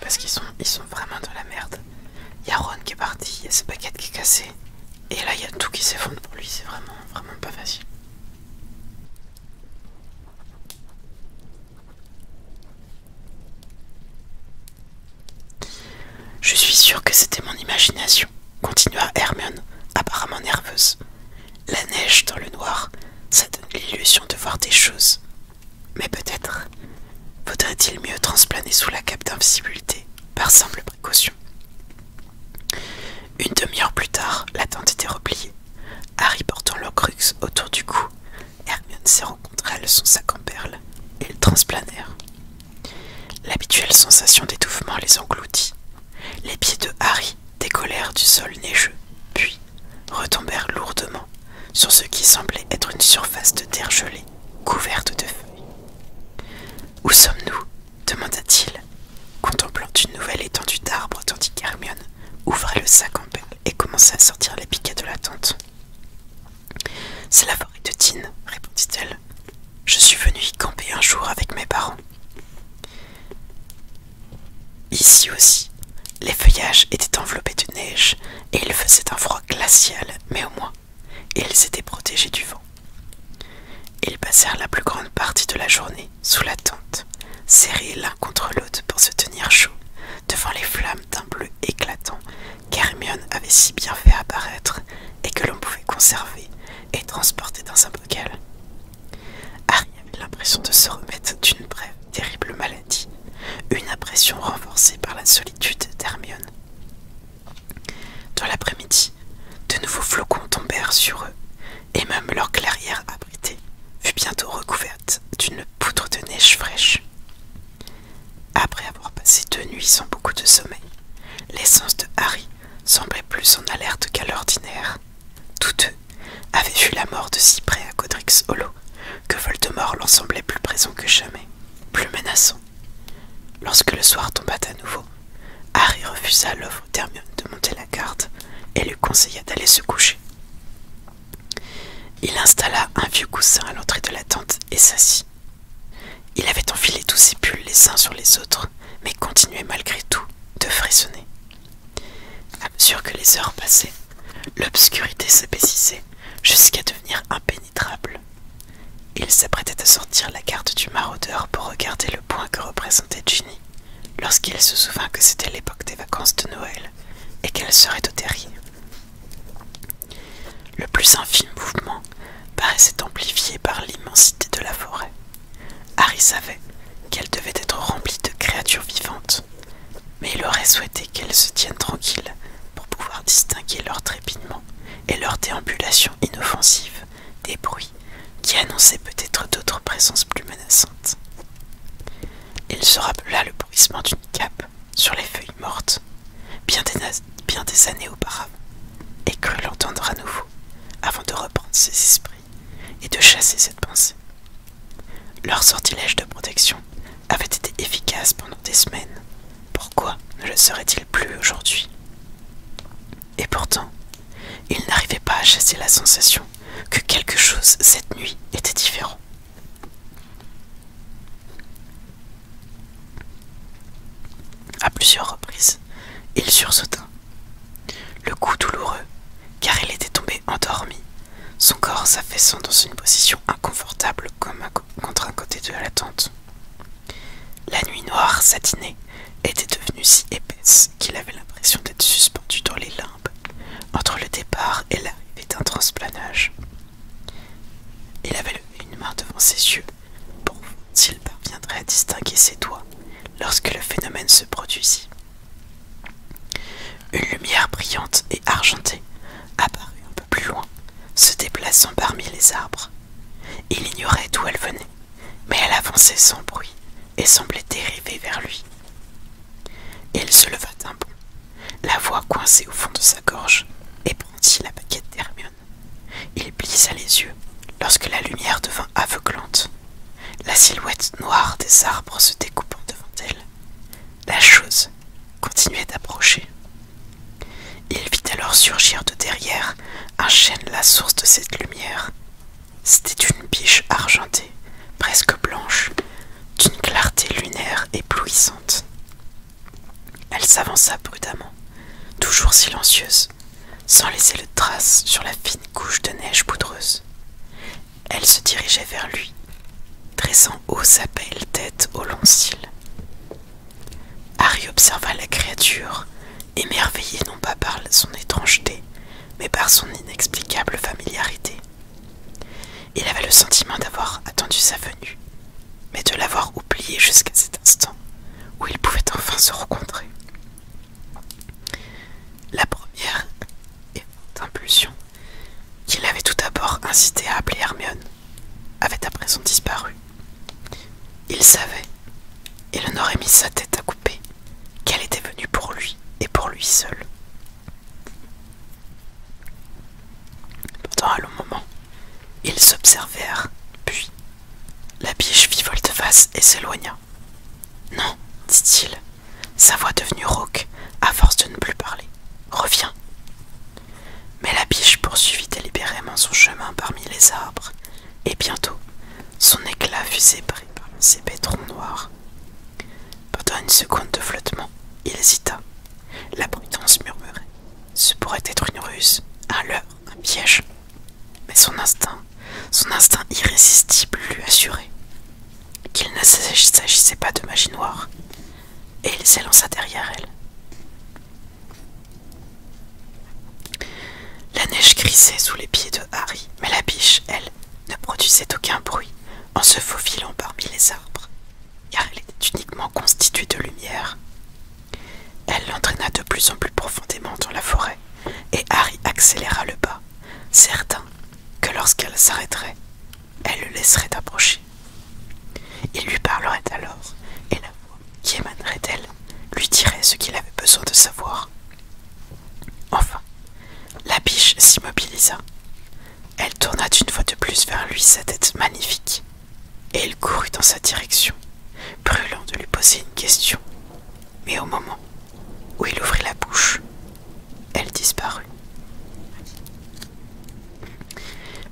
Parce qu'ils sont vraiment dans la merde. Il y a Ron qui est parti, il y a sa baguette qui est cassée. Et là, il y a tout qui s'effondre pour lui, c'est vraiment pas facile. Je suis sûre que c'était mon imagination, continua Hermione, apparemment nerveuse. La neige dans le noir, ça donne l'illusion de voir des choses. Mais peut-être faudrait-il mieux transplaner sous la cape d'invisibilité, par simple précaution. Une demi-heure plus tard, la tente était repliée. Harry portant l'Horcrux autour du cou, Hermione serrant contre elle son sac en perles, et ils transplanèrent. L'habituelle sensation d'étouffement les engloutit. Les pieds de Harry décollèrent du sol neigeux, puis retombèrent lourdement sur ce qui semblait être une surface de terre gelée, couverte de feuilles. « Où sommes-nous » demanda-t-il, contemplant une nouvelle étendue d'arbres tandis qu'Hermione ouvrait le sac en perles et commença à sortir les piquets de la tente. « C'est la forêt de Dean, répondit-elle. Je suis venue y camper un jour avec mes parents. Ici aussi, les feuillages étaient enveloppés de neige et il faisait un froid glacial, mais au moins, ils étaient protégés du vent. Ils passèrent la plus grande partie de la journée sous la tente, serrés l'un contre l'autre pour se tenir chaud, devant les flammes d'un bleu éclatant qu'Hermione avait si bien fait apparaître et que l'on pouvait conserver et transporter dans un bocal. Harry avait l'impression de se remettre d'une brève terrible maladie, une impression renforcée par la solitude d'Hermione. Dans l'après-midi, de nouveaux flocons tombèrent sur eux, et même leur clairière abritée fut bientôt recouverte d'une poudre de neige fraîche. Après avoir passé 2 nuits sans beaucoup de sommeil, les sens de Harry semblaient plus en alerte qu'à l'ordinaire. Tous deux avaient vu la mort de si près à Godric's Hollow que Voldemort l'en semblait plus présent que jamais, plus menaçant. Lorsque le soir tomba à nouveau, Harry refusa l'offre d'Hermione de monter la garde et lui conseilla d'aller se coucher. Il installa un vieux coussin à l'entrée de la tente et s'assit. Il avait enfilé tous ses pulls les uns sur les autres, mais continuait malgré tout de frissonner. À mesure que les heures passaient, l'obscurité s'épaississait jusqu'à devenir impénétrable. Il s'apprêtait à sortir la carte du maraudeur pour regarder le point que représentait Ginny, lorsqu'il se souvint que c'était l'époque des vacances de Noël et qu'elle serait au terrier. Le plus infime mouvement paraissait amplifié par l'immensité de la forêt. Harry savait qu'elle devait être remplie de créatures vivantes, mais il aurait souhaité qu'elles se tiennent tranquilles pour pouvoir distinguer leur trépinement et leur déambulation inoffensive des bruits qui annonçaient peut-être d'autres présences plus menaçantes. Il se rappela le bruissement d'une cape sur les feuilles mortes, bien des années auparavant, et crut l'entendre à nouveau, avant de reprendre ses esprits et de chasser cette pensée. Leur sortilège de protection avait été efficace pendant des semaines. Pourquoi ne le serait-il plus aujourd'hui? Et pourtant, il n'arrivait pas à chasser la sensation que quelque chose cette nuit était différent. À plusieurs reprises, il sursauta. Le coup douloureux, car il était tombé endormi, son corps s'affaissant dans une position inconfortable contre un côté de la tente. La nuit noire satinée était devenue si épaisse qu'il avait l'impression d'être suspendu dans les limbes, entre le départ et l'arrivée d'un transplanage. Il avait levé une main devant ses yeux pour voir s'il parviendrait à distinguer ses doigts lorsque le phénomène se produisit. Une lumière brillante et argentée apparut un peu plus loin, se déplaçant parmi les arbres. Il ignorait d'où elle venait, mais elle avançait sans bruit et semblait dériver vers lui. Il se leva d'un bond, la voix coincée au fond de sa gorge, et brandit la baguette d'Hermione. Il plissa les yeux lorsque la lumière devint aveuglante, la silhouette noire des arbres se découpant devant elle. La chose continuait d'approcher. Il vit alors surgir de derrière un chêne la source de cette lumière. C'était une biche argentée, presque blanche, d'une clarté lunaire éblouissante. Elle s'avança prudemment, toujours silencieuse, sans laisser de trace sur la fine couche de neige poudreuse. Elle se dirigeait vers lui, dressant haut sa belle tête aux longs cils. Harry observa la créature, émerveillé non pas par son étrangeté, mais par son inexplicable familiarité. Il avait le sentiment d'avoir attendu sa venue, mais de l'avoir oublié jusqu'à cet instant où ils pouvaient enfin se rencontrer. La première et forte impulsion, qui l'avait tout d'abord incité à appeler Hermione, avait à présent disparu. Il savait, et l'on aurait mis sa tête à couper, qu'elle était venue pour lui et pour lui seul. Pendant un long moment, ils s'observèrent, puis la biche fit volte-face et s'éloigna. « Non, dit-il, sa voix devenue rauque à force de ne plus parler. Reviens. Mais la biche poursuivit délibérément son chemin parmi les arbres, et bientôt, son éclat fut séparé par ses pétrons noirs. Pendant une seconde de flottement, il hésita. La prudence murmurait. Ce pourrait être une ruse, un leurre, un piège. Mais son instinct irrésistible lui assurait qu'il ne s'agissait pas de magie noire, et il s'élança derrière elle. La neige crissait sous les pieds de Harry, mais la biche, elle, ne produisait aucun bruit en se faufilant parmi les arbres, car elle était uniquement constituée de lumière. Elle l'entraîna de plus en plus profondément dans la forêt, et Harry accéléra le pas, certain que lorsqu'elle s'arrêterait, elle le laisserait approcher. Il lui parlerait alors, et la voix qui émanerait d'elle lui dirait ce qu'il avait besoin de savoir. Enfin, la biche s'immobilisa. Elle tourna une fois de plus vers lui sa tête magnifique, et il courut dans sa direction, brûlant de lui poser une question. Mais au moment où il ouvrit la bouche, elle disparut.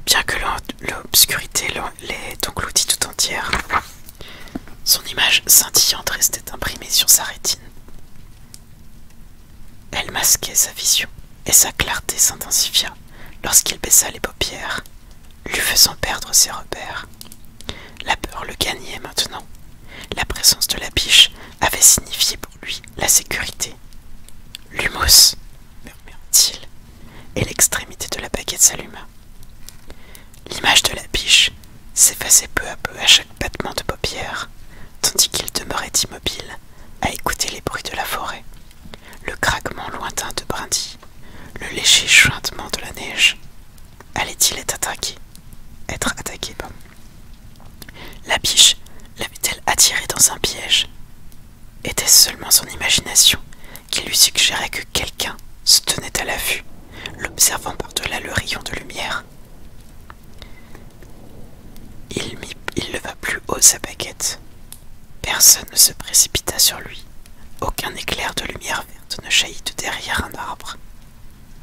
Bien que l'obscurité l'ait engloutie tout entière, son image scintillante restait imprimée sur sa rétine. Elle masquait sa vision, et sa clarté s'intensifia lorsqu'il baissa les paupières, lui faisant perdre ses repères. La peur le gagnait maintenant. La présence de la biche avait signifié pour lui la sécurité. « Lumos !» murmura-t-il, et l'extrémité de la baguette s'alluma. L'image de la biche s'effaçait peu à peu à chaque battement de paupières, tandis qu'il demeurait immobile à écouter les bruits de la forêt, le craquement lointain de brindilles, le léger chuintement de la neige. Allait-il être attaqué? La biche l'avait-elle attiré dans un piège? Était-ce seulement son imagination qui lui suggérait que quelqu'un se tenait à l'affût, l'observant par-delà le rayon de lumière? Il leva plus haut sa baguette. Personne ne se précipita sur lui. Aucun éclair de lumière verte ne jaillit de derrière un arbre.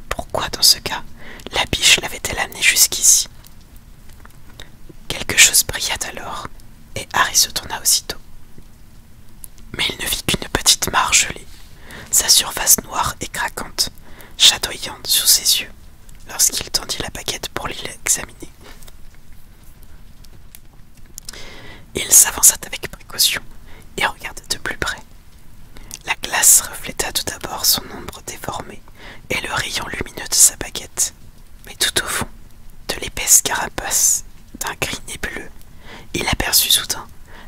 Pourquoi, dans ce cas, la biche l'avait-elle amené jusqu'ici? Quelque chose brilla alors, et Harry se tourna aussitôt. Mais il ne vit qu'une petite mare gelée, sa surface noire et craquante, chatoyante sous ses yeux, lorsqu'il tendit la baguette pour l'examiner. Il s'avança avec précaution et regarda de plus près. La glace refléta tout d'abord son ombre déformée et le rayon lumineux de sa baguette, mais tout au fond, de l'épaisse carapace d'un gris nébuleux, il aperçut soudain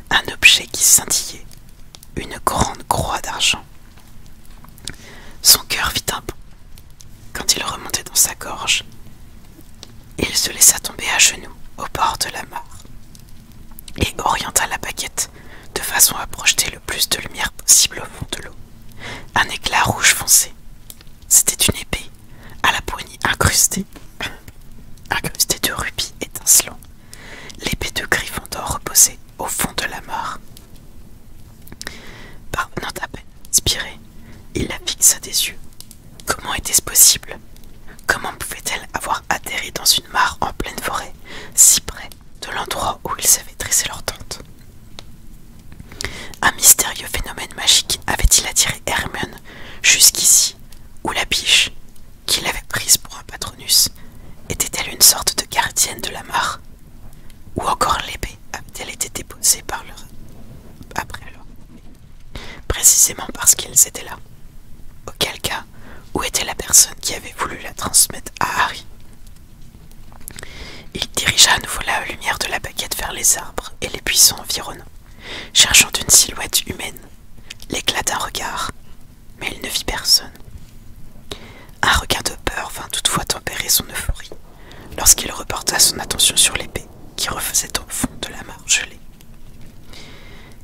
un objet qui scintillait, une grande croix d'argent. Son cœur fit un bond quand il remontait dans sa gorge. Il se laissa tomber à genoux au bord de la mare et orienta la baguette de façon à projeter le plus de lumière possible au fond de l'eau. Un éclat rouge foncé. C'était une épée à la poignée incrustée de rubis étincelants. L'épée de Gryffondor reposait au fond de la mare. Parvenant à peine à respirer, il la fixa des yeux. Comment était-ce possible? Comment pouvait-elle avoir atterri dans une mare en pleine forêt, si près de l'endroit où ils avaient dressé leur tente? Un mystérieux phénomène magique avait-il attiré Hermione jusqu'ici, où la biche, qui l'avait prise pour un patronus, était-elle une sorte de gardienne de la mare? Ou encore l'épée avait-elle été déposée après alors, précisément parce qu'ils étaient là? Auquel cas, où était la personne qui avait voulu la transmettre à Harry? Il dirigea à nouveau la lumière de la baguette vers les arbres et les buissons environnants, cherchant une silhouette humaine, l'éclat d'un regard, mais il ne vit personne. Un regain de peur vint toutefois tempérer son euphorie, lorsqu'il reporta son attention sur l'épée qui refaisait au fond de la mare gelée.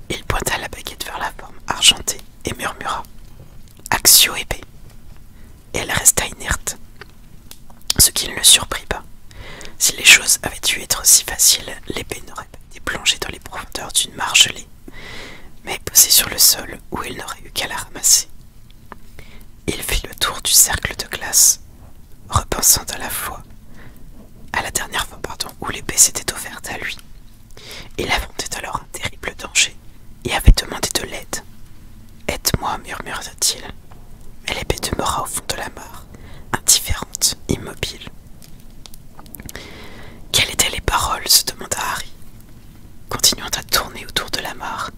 Il pointa la baguette vers la forme argentée et murmura « Accio épée !» Et elle resta inerte, ce qui ne le surprit pas. Si les choses avaient dû être si faciles, l'épée n'aurait pas été plongée dans les profondeurs d'une mare gelée, mais posée sur le sol où il n'aurait eu qu'à la ramasser. Il fit le tour du cercle de classe, repensant à la dernière fois, où l'épée s'était offerte à lui. Il affrontait alors un terrible danger et avait demandé de l'aide. « Aide-moi, murmura-t-il. » Mais l'épée demeura au fond de la mare, indifférente, immobile. Quelles étaient les paroles se demanda Harry, continuant à tourner autour de la mare,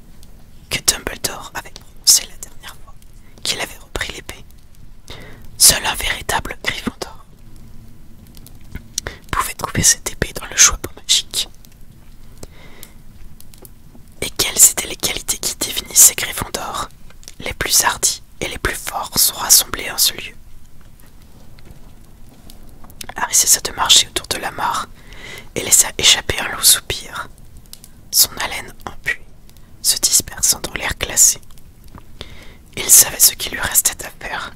que Dumbledore avait prononcé la dernière fois qu'il avait repris l'épée. Seul un véritable Gryffondor pouvait trouver cette épée dans le choix-peau magique. Et quelles étaient les qualités qui définissaient Gryffondor? Les plus hardis et les plus forts sont rassemblés en ce lieu. Harry cessa de marcher autour de la mare et laissa échapper un long soupir, son haleine empuée se dispersant dans l'air glacé. Il savait ce qu'il lui restait à faire,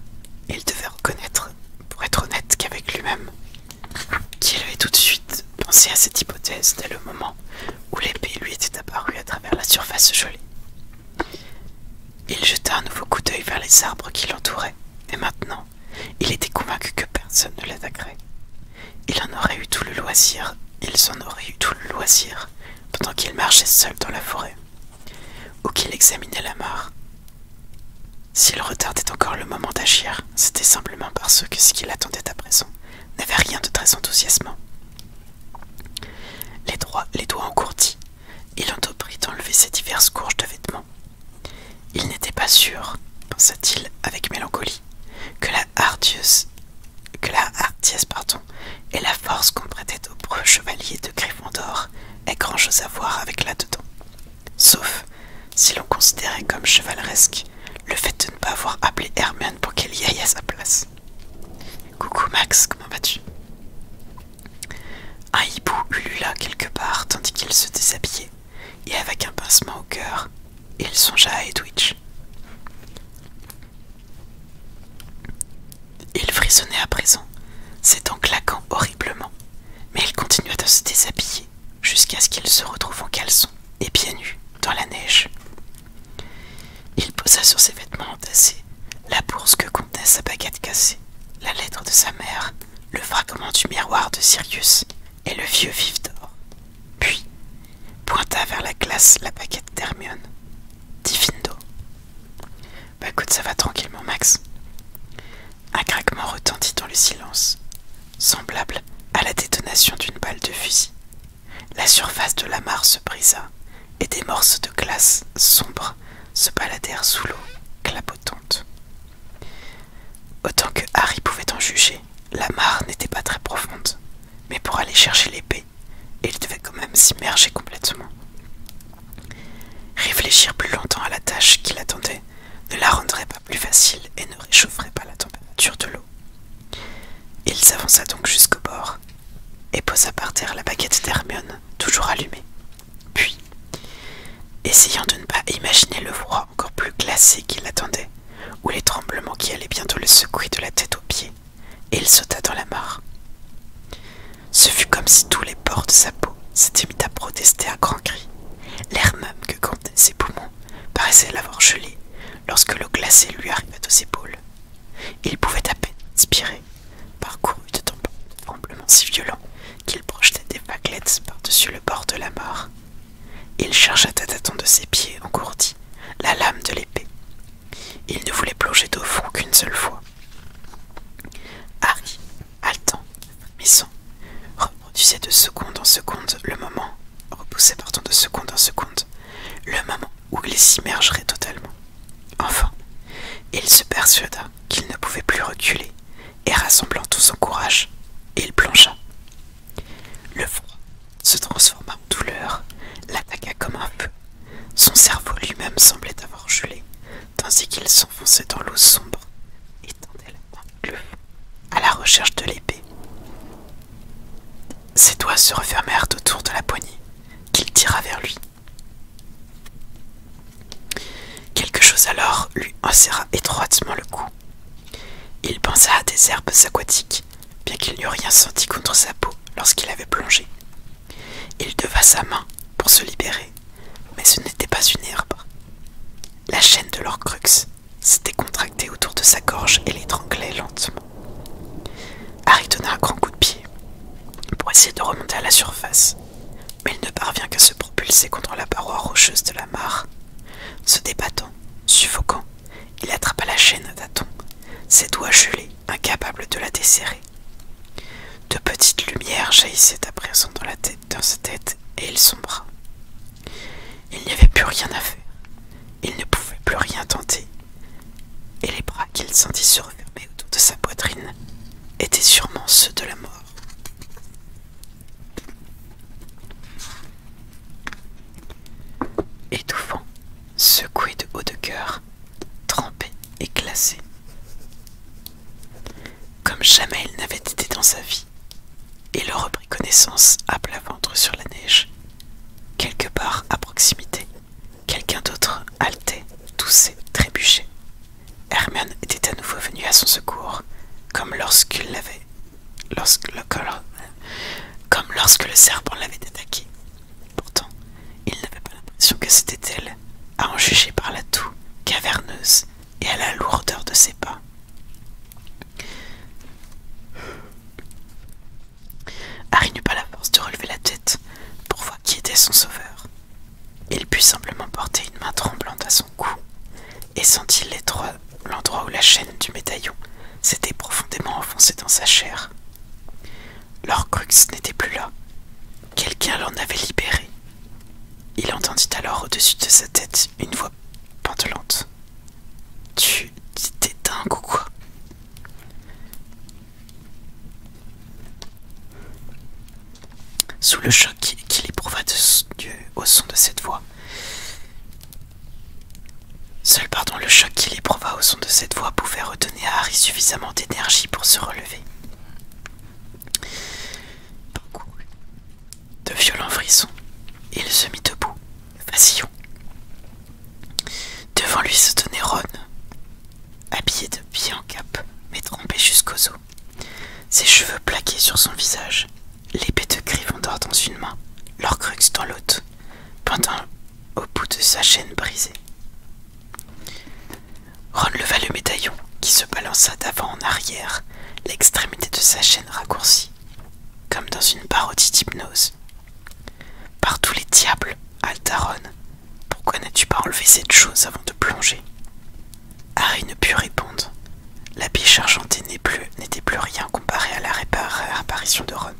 et il devait reconnaître, pour être honnête qu'avec lui-même, qu'il avait tout de suite pensé à cette hypothèse dès le moment où l'épée lui était apparue à travers la surface gelée. Il jeta un nouveau coup d'œil vers les arbres qui l'entouraient, et maintenant, il était convaincu que personne ne l'attaquerait. Ils en auraient eu tout le loisir pendant qu'il marchait seul dans la forêt, ou qu'il examinait la mare. S'il retardait encore le moment d'agir, c'était simplement parce que ce qu'il attendait à présent n'avait rien de très enthousiasmant. Les doigts engourdis, il entreprit d'enlever ses diverses courges de vêtements. Il n'était pas sûr, pensa-t-il avec mélancolie, que la hardiesse et la force qu'on prêtait aux preux chevaliers de Gryffondor aient grand-chose à voir avec là-dedans. Sauf si l'on considérait comme chevaleresque le fait de ne pas avoir appelé Hermione pour qu'elle y aille à sa place. « Coucou Max, comment vas-tu » Un hibou ulula quelque part tandis qu'il se déshabillait, et avec un pincement au cœur, il songea à Edwidge. Il frissonnait à présent, ses dents claquant horriblement, mais il continua de se déshabiller jusqu'à ce qu'il se retrouve en caleçon et pieds nus dans la neige. Il posa sur ses vêtements entassés la bourse que contenait sa baguette cassée, la lettre de sa mère, le fragment du miroir de Sirius et le vieux vif d'or. Puis pointa vers la glace la baguette d'Hermione. Diffindo. Bah écoute, ça va tranquillement, Max. Un craquement retentit dans le silence, semblable à la détonation d'une balle de fusil. La surface de la mare se brisa, et des morceaux de glace sombres se baladèrent sous l'eau clapotante. Autant que Harry pouvait en juger, la mare n'était pas très profonde, mais pour aller chercher l'épée, il devait quand même s'immerger complètement. Réfléchir plus longtemps à la tâche qui l'attendait ne la rendrait pas plus facile et ne réchaufferait pas la température de l'eau. Il s'avança donc jusqu'au bord et posa par terre la baguette d'Hermione, toujours allumée. Puis, essayant de ne pas imaginer le froid encore plus glacé qui l'attendait, ou les tremblements qui allaient bientôt le secouer de la tête aux pieds, il sauta dans la mare. Ce fut comme si tous les pores de sa peau s'étaient mis à protester à grands cris. L'air même que contenaient ses poumons paraissait l'avoir gelé lorsque l'eau glacée lui arrivait aux épaules. Il pouvait à peine inspirer, parcouru de tremblements si violents qu'il projetait des vaguelettes par-dessus le bord de la mare. Il chargea à tâtons de ses pieds engourdis la lame de l'épée. Il ne voulait plonger d'au fond qu'une seule fois. Harry, haletant, frémissant, reproduisait de seconde en seconde le moment, repoussait de seconde en seconde, le moment où il s'immergerait totalement. Enfin, il se persuada qu'il ne pouvait plus reculer, et rassemblant tout son courage, il plongea. Le froid se transforma en douleur, l'attaqua comme un feu. Son cerveau lui-même semblait avoir gelé, tandis qu'il s'enfonçait dans l'eau sombre et tendait la main vers le fond, à la recherche de l'épée. Ses doigts se refermèrent autour de la poignée, qu'il tira vers lui. Quelque chose alors lui enserra étroitement le cou. Il pensa à des herbes aquatiques, bien qu'il n'eût rien senti contre sa peau lorsqu'il avait plongé. Il leva sa main pour se libérer, mais ce n'était pas une herbe. La chaîne de l'Horcrux s'était contractée autour de sa gorge et l'étranglait lentement. surface, mais il ne parvient qu'à se propulser contre la paroi rocheuse de la mare. Se débattant, suffocant, il attrapa la chaîne à tâtons, ses doigts gelés, incapables de la desserrer. De petites lumières jaillissaient à présent dans sa tête, et il sombra. Il n'y avait plus rien à faire. Il ne pouvait plus rien tenter. Et les bras qu'il sentit se refermer autour de sa poitrine étaient sûrement ceux de la mort. Étouffant, secoué de haut de cœur, trempé et glacé. Comme jamais il n'avait été dans sa vie, il reprit connaissance à plat ventre sur la neige. Quelque part à proximité, quelqu'un d'autre haletait, toussait, trébuchait. Hermione était à nouveau venue à son secours, comme lorsque le serpent l'avait attaqué. Pourtant, il n'avait pas l'impression que c'était elle, à en juger par la toux caverneuse et à la lourdeur de ses pas. Harry n'eut pas la force de relever la tête pour voir qui était son sauveur. Il put simplement porter une main tremblante à son cou et sentit l'endroit où la chaîne du médaillon s'était profondément enfoncée dans sa chair. L'Horcrux n'était plus là. Quelqu'un l'en avait libéré. Il entendit alors au-dessus de sa tête une voix pantelante. « T'es dingue ou quoi ?» Sous le choc qu'il éprouva au son de cette voix, le choc qu'il éprouva au son de cette voix pouvait redonner à Harry suffisamment d'énergie pour se relever. Parcouru de violents frissons, il se mit debout, vacillant. Devant lui se tenait Ron, habillé de pied en cap, mais trempé jusqu'aux os, ses cheveux plaqués sur son visage, l'épée de Gryffondor dans une main, l'Horcrux dans l'autre, pendant au bout de sa chaîne brisée. Ron leva le médaillon, qui se balança d'avant en arrière, l'extrémité de sa chaîne raccourcie, comme dans une parodie d'hypnose. « Par tous les diables, haleta Ron, pourquoi n'as-tu pas enlevé cette chose avant de plonger ?» Harry ne put répondre. La biche argentée n'était plus rien comparé à la réapparition de Ron.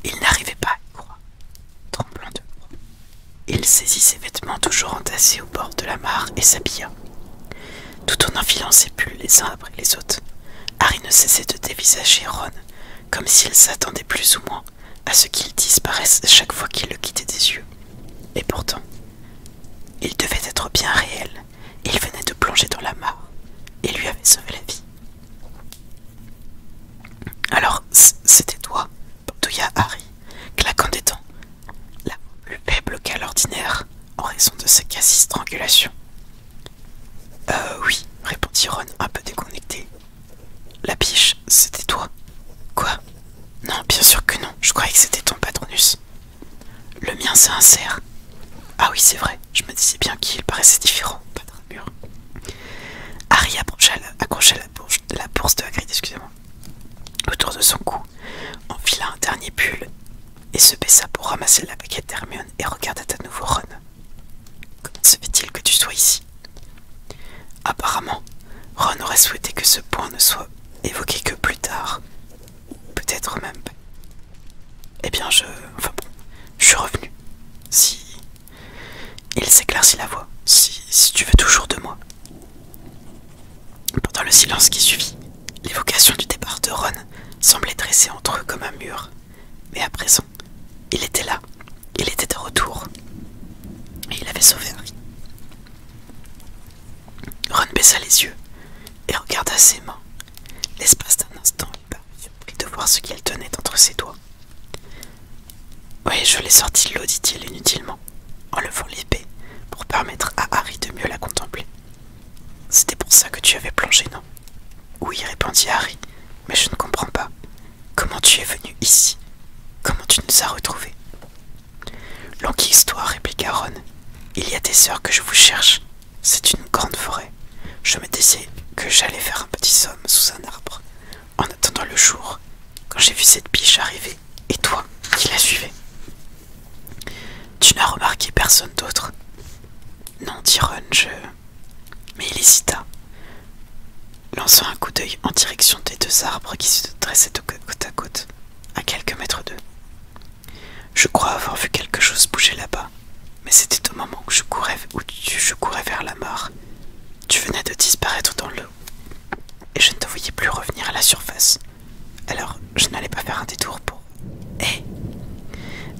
Il n'arrivait pas à y croire, tremblant de froid. Il saisit ses vêtements toujours entassés au bord de la mare et s'habilla. Tout en enfilant ses pulls les uns après les autres, Harry ne cessait de dévisager Ron, comme s'il s'attendait plus ou moins à ce qu'il disparaisse chaque fois qu'il le quittait des yeux. Et pourtant, il devait être bien réel. Il venait de plonger dans la mare et lui avait sauvé la vie. « Alors, c'était toi ?» bredouilla Harry, claquant des dents, la voix plus faible qu'à l'ordinaire, en raison de sa quasi-strangulation. « Oui, » répondit Ron, un peu déconnecté. « La biche, c'était toi ?»« Quoi ? Non, bien sûr que non, je croyais que c'était ton patronus. »« Le mien, c'est un cerf. »« Ah oui, c'est vrai, je me disais bien qu'il paraissait différent, pas de ramure. » Harry accrocha la bourse de Hagrid, excusez-moi, autour de son cou, enfila un dernier pull et se baissa pour ramasser la baguette d'Hermione et regarda à nouveau Ron. « Comment se fait-il que tu sois ici ?» Apparemment, Ron aurait souhaité que ce point ne soit évoqué que plus tard. Peut-être même pas. Eh bien, je suis revenu. Si... Il s'éclaircit la voix. Si tu veux toujours de moi. Pendant le silence qui suivit, l'évocation du départ de Ron semblait dressée entre eux comme un mur. Mais à présent, il était là. Il était de retour. Et il avait sauvé Harry. Ron baissa les yeux et regarda ses mains. L'espace d'un instant, il parut surpris de voir ce qu'il tenait entre ses doigts. « Oui, je l'ai sorti de l'eau, dit-il inutilement, en levant l'épée pour permettre à Harry de mieux la contempler. « C'était pour ça que tu avais plongé, non ?»« Oui, répondit Harry, mais je ne comprends pas. Comment tu es venu ici? Comment tu nous as retrouvés ?»« Longue histoire, répliqua Ron. Il y a des heures que je vous cherche. C'est une grande forêt. Je me disais que j'allais faire un petit somme sous un arbre, en attendant le jour, quand j'ai vu cette biche arriver et toi qui la suivais. Tu n'as remarqué personne d'autre? Non, dit Ron, Mais il hésita, lançant un coup d'œil en direction des deux arbres qui se dressaient côte à côte, à quelques mètres d'eux. Je crois avoir vu quelque chose bouger là-bas, mais c'était au moment où je courais vers la mare. Tu venais de disparaître dans l'eau, et je ne te voyais plus revenir à la surface. Alors, je n'allais pas faire un détour pour... Hé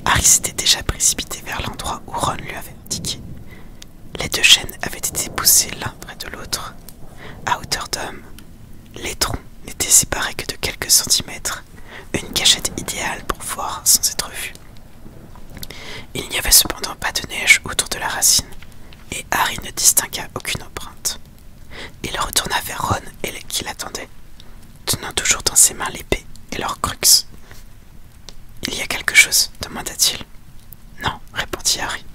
Harry s'était déjà précipité vers l'endroit où Ron lui avait indiqué. Les deux chênes avaient été poussés l'un près de l'autre, à hauteur d'homme. Les troncs n'étaient séparés que de quelques centimètres, une cachette idéale pour voir sans être vu. Il n'y avait cependant pas de neige autour de la racine, et Harry ne distingua aucune empreinte. Il retourna vers Ron qui l'attendait, tenant toujours dans ses mains l'épée et l'Horcrux. « Il y a quelque chose ?» demanda-t-il. « Non, » répondit Harry.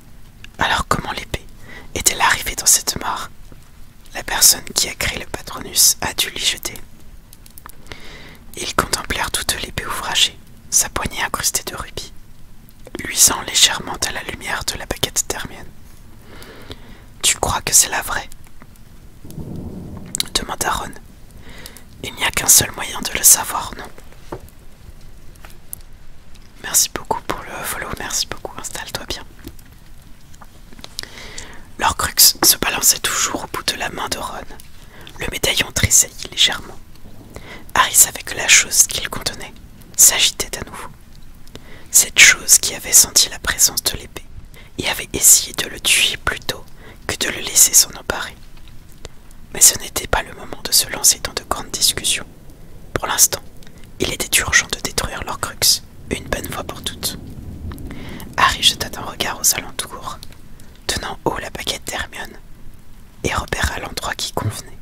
« Alors comment l'épée est-elle arrivée dans cette mare? La personne qui a créé le Patronus a dû l'y jeter. » Ils contemplèrent toute l'épée ouvragée, sa poignée incrustée de rubis, luisant légèrement à la lumière de la baguette d'Hermione. « Tu crois que c'est la vraie ?» demanda Ron. « Il n'y a qu'un seul moyen de le savoir, non? » Merci beaucoup pour le follow, merci beaucoup, installe-toi bien. L'Horcrux se balançait toujours au bout de la main de Ron. Le médaillon tressaillit légèrement. Harry savait que la chose qu'il contenait s'agitait à nouveau. Cette chose qui avait senti la présence de l'épée et avait essayé de le tuer plutôt que de le laisser s'en emparer. Mais ce n'était pas le moment de se lancer dans de grandes discussions. Pour l'instant, il était urgent de détruire l'Horcrux, une bonne fois pour toutes. Harry jeta un regard aux alentours, tenant haut la baguette d'Hermione, et repéra l'endroit qui convenait.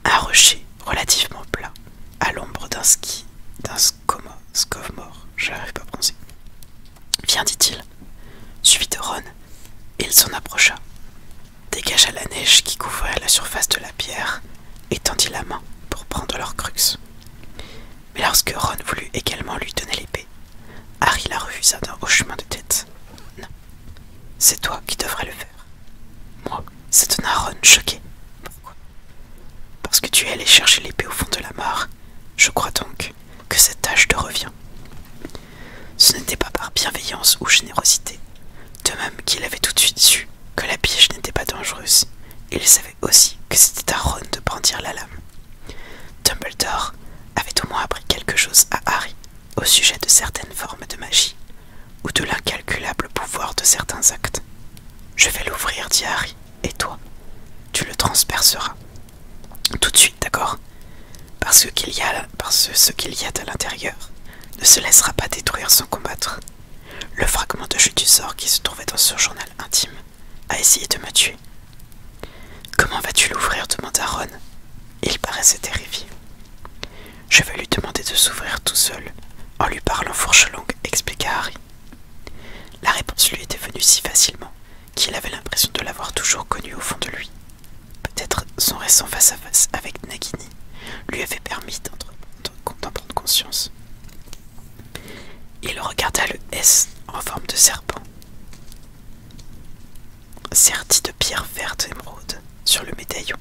Un rocher relativement plat, à l'ombre d'un scovemore, j'arrive pas à prononcer. Viens, dit-il. Suivi de Ron, il s'en approcha, dégagea la neige qui couvrait la surface de la pierre et tendit la main pour prendre l'Horcrux. Mais lorsque Ron voulut également lui donner l'épée, Harry la refusa d'un hochement de tête. « Non, c'est toi qui devrais le faire. »« Moi » s'étonna Ron, choqué. « Pourquoi ?»« Parce que tu es allé chercher l'épée au fond de la mare. Je crois donc que cette tâche te revient. » Ce n'était pas par bienveillance ou générosité. De même qu'il avait tout de suite su que la piège n'était pas dangereuse, il savait aussi que c'était à Ron de brandir la lame. Dumbledore avait au moins appris quelque chose à Harry au sujet de certaines formes de magie, ou de l'incalculable pouvoir de certains actes. « Je vais l'ouvrir, dit Harry, et toi, tu le transperceras. Tout de suite, d'accord? Parce que ce qu'il y a à l'intérieur ne se laissera pas détruire sans combattre. Le fragment de jeu du sort qui se trouvait dans ce journal intime a essayé de me tuer. »« Comment vas-tu l'ouvrir » demanda Ron. Il paraissait terrifié. « Je vais lui demander de s'ouvrir tout seul, en lui parlant fourche longue, expliqua Harry. La réponse lui était venue si facilement qu'il avait l'impression de l'avoir toujours connue au fond de lui. Peut-être son récent face-à-face avec Nagini lui avait permis d'en prendre conscience. Il regarda le S en forme de serpent, serti de pierre verte émeraude sur le médaillon.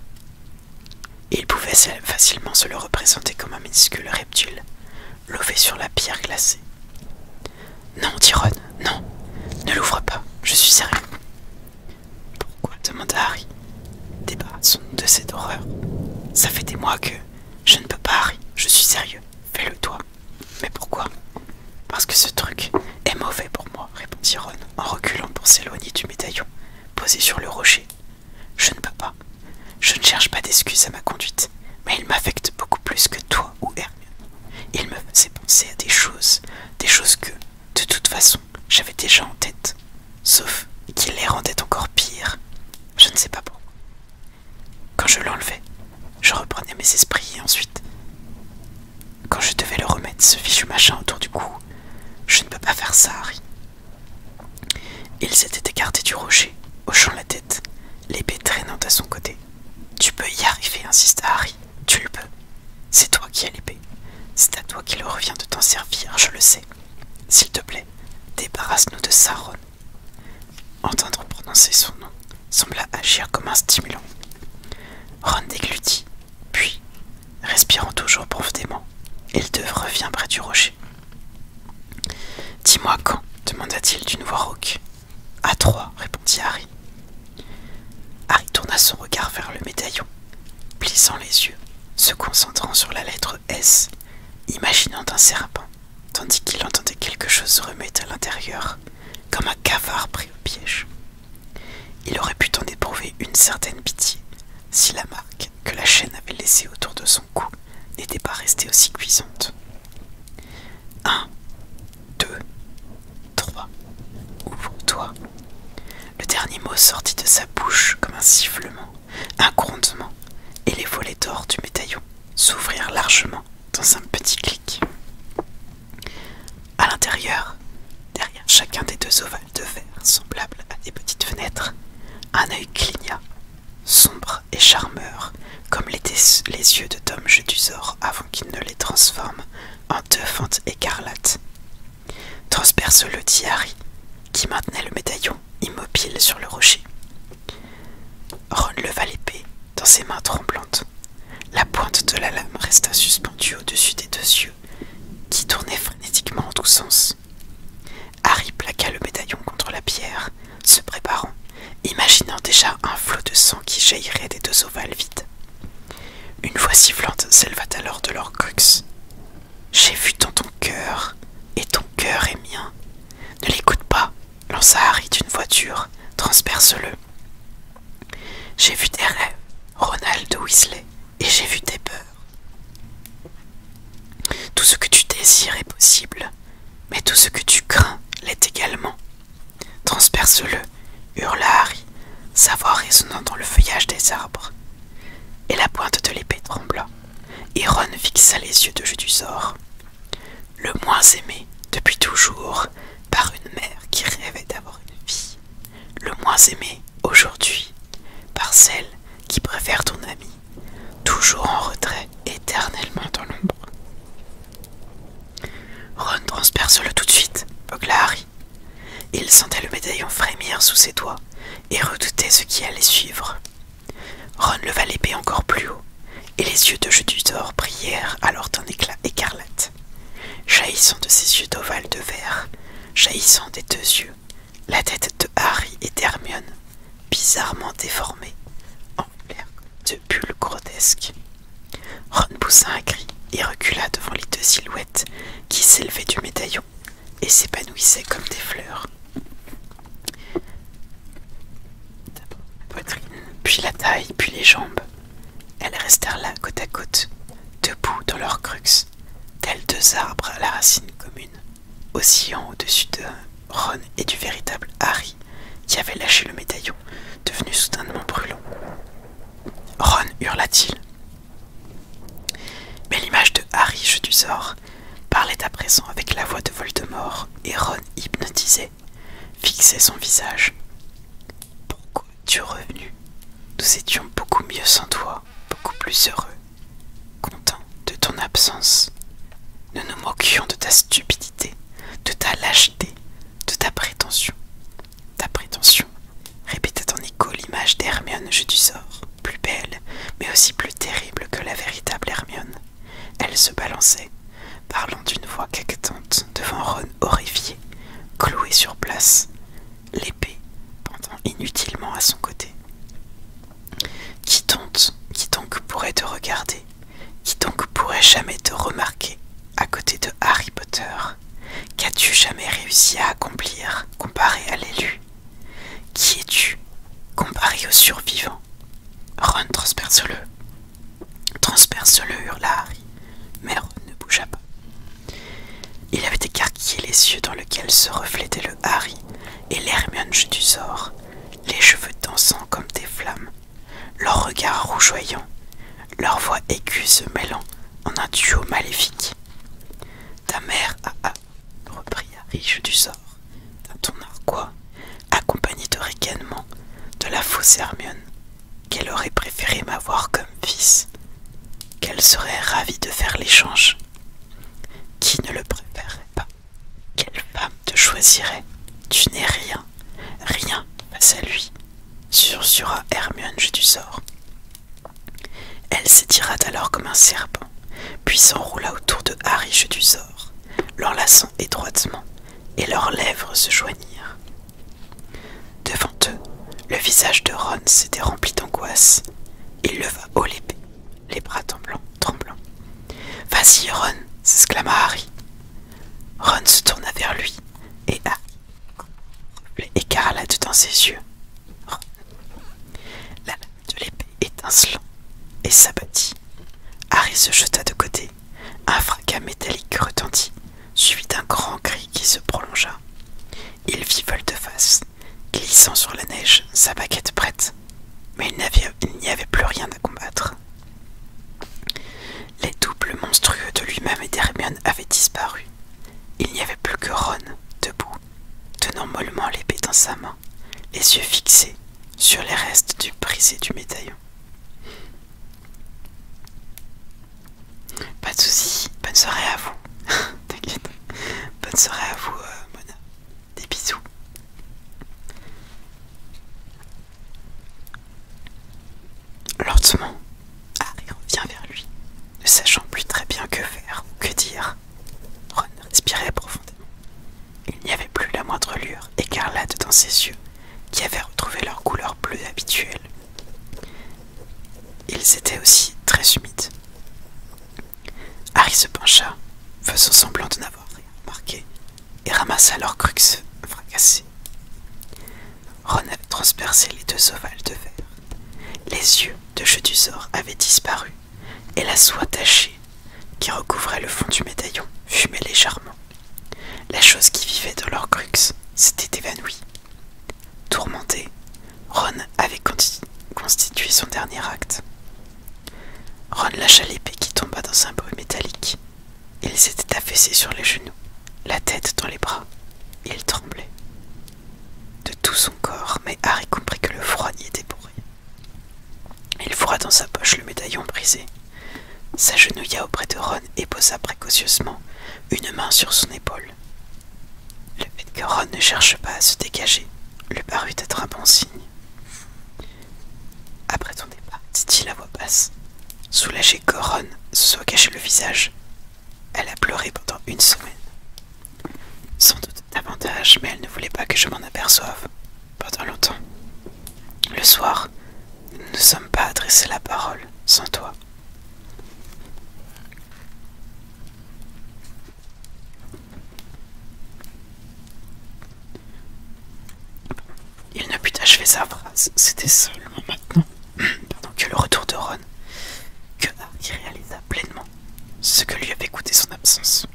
Il pouvait facilement se le représenter comme un minuscule reptile, lové sur la pierre glacée. « Non, dit Ron, non, ne l'ouvre pas, je suis sérieux. »« Pourquoi ?» demanda Harry. « Débarrassons-nous de cette horreur. Ça fait des mois que... »« Je ne peux pas, Harry, je suis sérieux, fais-le toi. »« Mais pourquoi ?»« Parce que ce truc est mauvais pour moi, répondit Ron en reculant pour s'éloigner du médaillon posé sur le rocher. Je ne peux pas. Je ne cherche pas d'excuses à ma conduite, mais il m'affecte beaucoup plus que toi ou Hermione. Il me faisait penser à des choses que, de toute façon, j'avais déjà en tête, sauf qu'il les rendait encore pires. Je ne sais pas pourquoi. Quand je l'enlevais, je reprenais mes esprits et ensuite, quand je devais le remettre, ce fichu machin autour du cou, je ne peux pas faire ça, Harry. Il s'était écarté du rocher, hochant la tête, l'épée traînant à son côté. Tu peux y arriver, insista Harry. Tu le peux. C'est toi qui as l'épée. C'est à toi qu'il revient de t'en servir, je le sais. s'il te plaît, débarrasse-nous de ça, Ron. Entendre prononcer son nom sembla agir comme un stimulant. Ron déglutit, puis, respirant toujours profondément, il revint près du rocher. Dis-moi quand, demanda-t-il d'une voix rauque. À 3, répondit Harry. Harry tourna son regard vers le médaillon, plissant les yeux, se concentrant sur la lettre S, imaginant un serpent, tandis qu'il entendait quelque chose se remettre à l'intérieur, comme un cafard pris au piège. Il aurait pu en éprouver une certaine pitié, si la marque que la chaîne avait laissée autour de son cou n'était pas restée aussi cuisante. 1, 2, 3, ouvre-toi. Le dernier mot sortit de sa bouche comme un sifflement, un grondement, et les volets d'or du médaillon s'ouvrirent largement dans un petit clic. À l'intérieur, derrière chacun des deux ovales de verre semblables à des petites fenêtres, un œil cligna, sombre et charmeur, comme l'étaient les yeux de Tom Jedusor avant qu'il ne les transforme en 2 fentes écarlates. Transperce-le, dit Harry, qui maintenait le médaillon immobile sur le rocher. Ron leva l'épée dans ses mains tremblantes. La pointe de la lame resta suspendue au-dessus des 2 yeux, qui tournaient frénétiquement en tous sens. Harry plaqua le médaillon contre la pierre, se préparant, imaginant déjà un flot de sang qui jaillirait des 2 ovales vides. Une voix sifflante s'éleva alors de leur crux. « J'ai vu dans ton cœur, et ton cœur est mien. Ne l'écoute pas, lança Harry d'une voix dure, transperce-le. J'ai vu des rêves, Ronald Weasley, et j'ai vu des peurs. Tout ce que tu désires est possible, mais tout ce que tu crains l'est également. Transperce-le, hurla Harry, sa voix résonnant dans le feuillage des arbres. Et la pointe de l'épée trembla, et Ron fixa les yeux de Jedusor. Le moins aimé, depuis toujours, par une mère qui rêvait d'avoir une fille. Le moins aimé, aujourd'hui, par celle qui préfère ton ami, toujours en retrait, éternellement dans l'ombre. Ron, transperce-le tout de suite, beugla Harry. Il sentait le médaillon frémir sous ses doigts et redoutait ce qui allait suivre. Ron leva l'épée encore plus haut, et les yeux de Jedusor brillèrent alors d'un éclat écarlate. Jaillissant de ses yeux d'ovale de verre, jaillissant des 2 yeux, la tête de Harry et d'Hermione, bizarrement déformée, enflèrent de bulles grotesques. Ron poussa un cri et recula devant les 2 silhouettes qui s'élevaient du médaillon et s'épanouissaient comme des fleurs. D'abord la poitrine, puis la taille, puis les jambes. Elles restèrent là, côte à côte, debout dans leur crux, tels 2 arbres à la racine commune, oscillant au-dessus de Ron et du véritable Harry, qui avait lâché le médaillon, devenu soudainement brûlant. Ron, hurla-t-il. Mais l'image de Harry Jedusor parlait à présent avec la voix de Voldemort, et Ron, hypnotisé, fixait son visage. Pourquoi es-tu revenu? Nous étions beaucoup mieux sans toi, beaucoup plus heureux, contents de ton absence. Nous nous moquions de ta stupidité, de ta lâcheté, de ta prétention. Ta prétention, répétait en écho l'image d'Hermione Jedusor, plus belle, mais aussi plus terrible que la véritable Hermione. Elle se balançait, parlant d'une voix caquetante devant Ron horrifié, cloué sur place, l'épée pendant inutilement à son côté. Qui donc pourrait te regarder? Qui donc pourrait jamais te remarquer à côté de Harry Potter? Qu'as-tu jamais réussi à accomplir comparé à l'élu? Qui es-tu comparé au survivant? Ron, transperce-le. Transperce-le, hurla Harry, mais Ron ne bougea pas. Il avait écarquillé les yeux dans lesquels se reflétaient le Harry et l'Hermione Jedusor, les cheveux dansant comme des flammes, leurs regards rougeoyants, leur voix aiguë se mêlant en un duo maléfique. Ta mère a reprit Harry Jedusor d'un ton narquois, accompagné de ricanements de la fausse Hermione, qu'elle aurait préféré m'avoir comme fils, qu'elle serait ravie de faire l'échange. Qui ne le préférerait pas? Quelle choisirais. Tu n'es rien, rien face à lui, sursura Hermione jeu du sort. Elle s'étira alors comme un serpent, puis s'enroula autour de Harry jeu du sort, l'enlaçant étroitement, et leurs lèvres se joignirent. Devant eux, le visage de Ron s'était rempli d'angoisse. Il leva haut l'épée, les bras tremblants. Vas-y, Ron, s'exclama Harry. Ron se tourna vers lui, et Harry reflet écarlate dans ses yeux. Ron. La lame de l'épée étincelant et s'abattit. Harry se jeta de côté. Un fracas métallique retentit, suivi d'un grand cri qui se prolongea. Il vit volte-face, glissant sur la neige, sa baguette prête, mais il n'y avait plus rien à combattre. Les doubles monstrueux de lui-même et d'Hermione avaient disparu. Il n'y avait plus que Ron, debout, tenant mollement l'épée dans sa main, les yeux fixés sur les restes du brisé du médaillon. Pas de soucis, bonne soirée à vous. T'inquiète. Bonne soirée à vous, Mona. Des bisous. Lentement, Harry revient vers lui, ne sachant plus très bien que faire ou que dire. Ron respirait profondément. Il n'y avait plus la moindre lueur écarlate dans ses yeux, qui avaient retrouvé leur couleur bleue habituelle. Ils étaient aussi très humides. Harry se pencha, faisant semblant de n'avoir rien remarqué, et ramassa leur crux fracassés. Ron avait transpercé les deux ovales de verre. Les yeux de jeu du sort avaient disparu, et la soie tachée qui recouvrait le fond du médaillon fumait légèrement. La chose qui vivait dans leur crux s'était évanouie. Tourmenté, Ron avait constitué son dernier acte. Ron lâcha l'épée qui tomba dans un bruit métallique. Il s'était affaissé sur les genoux, la tête dans les bras. Il tremblait de tout son corps, mais Harry comprit que le froid n'y était pour rien. Il fourra dans sa poche le médaillon brisé, s'agenouilla auprès de Ron et posa précautionneusement une main sur son épaule. Le fait que Ron ne cherche pas à se dégager lui parut être un bon signe. Après ton départ, dit-il à voix basse, soulagé que Ron se soit caché le visage. Elle a pleuré pendant 1 semaine. Sans doute davantage, mais elle ne voulait pas que je m'en aperçoive pendant longtemps. Le soir, nous ne nous sommes pas adressé la parole sans toi. Il ne put achever sa phrase. C'était seulement maintenant que le retour de Ron, que Harry réalisa pleinement ce que lui avait coûté son absence.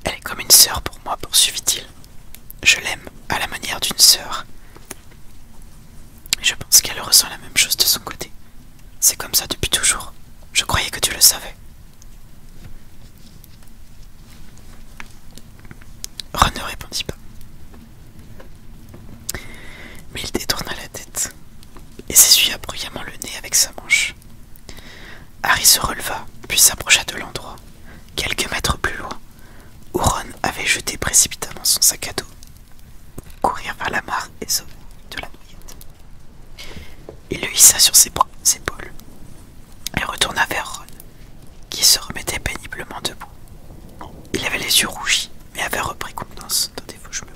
Elle est comme une sœur pour moi, poursuivit-il. Je l'aime à la manière d'une sœur. Je pense qu'elle ressent la même chose de son côté. C'est comme ça depuis toujours. Je croyais que tu le savais. Ron ne répondit pas. Mais il détourna la tête et s'essuya bruyamment le nez avec sa manche. Harry se releva, puis s'approcha de l'endroit, quelques mètres plus loin, où Ron avait jeté précipitamment son sac à dos, pour courir vers la mare et sauver de la noyade. Il le hissa sur ses épaules et retourna vers Ron, qui se remettait péniblement debout. Il avait les yeux rougis, mais avait repris contenance. Attendez-vous, je reviens.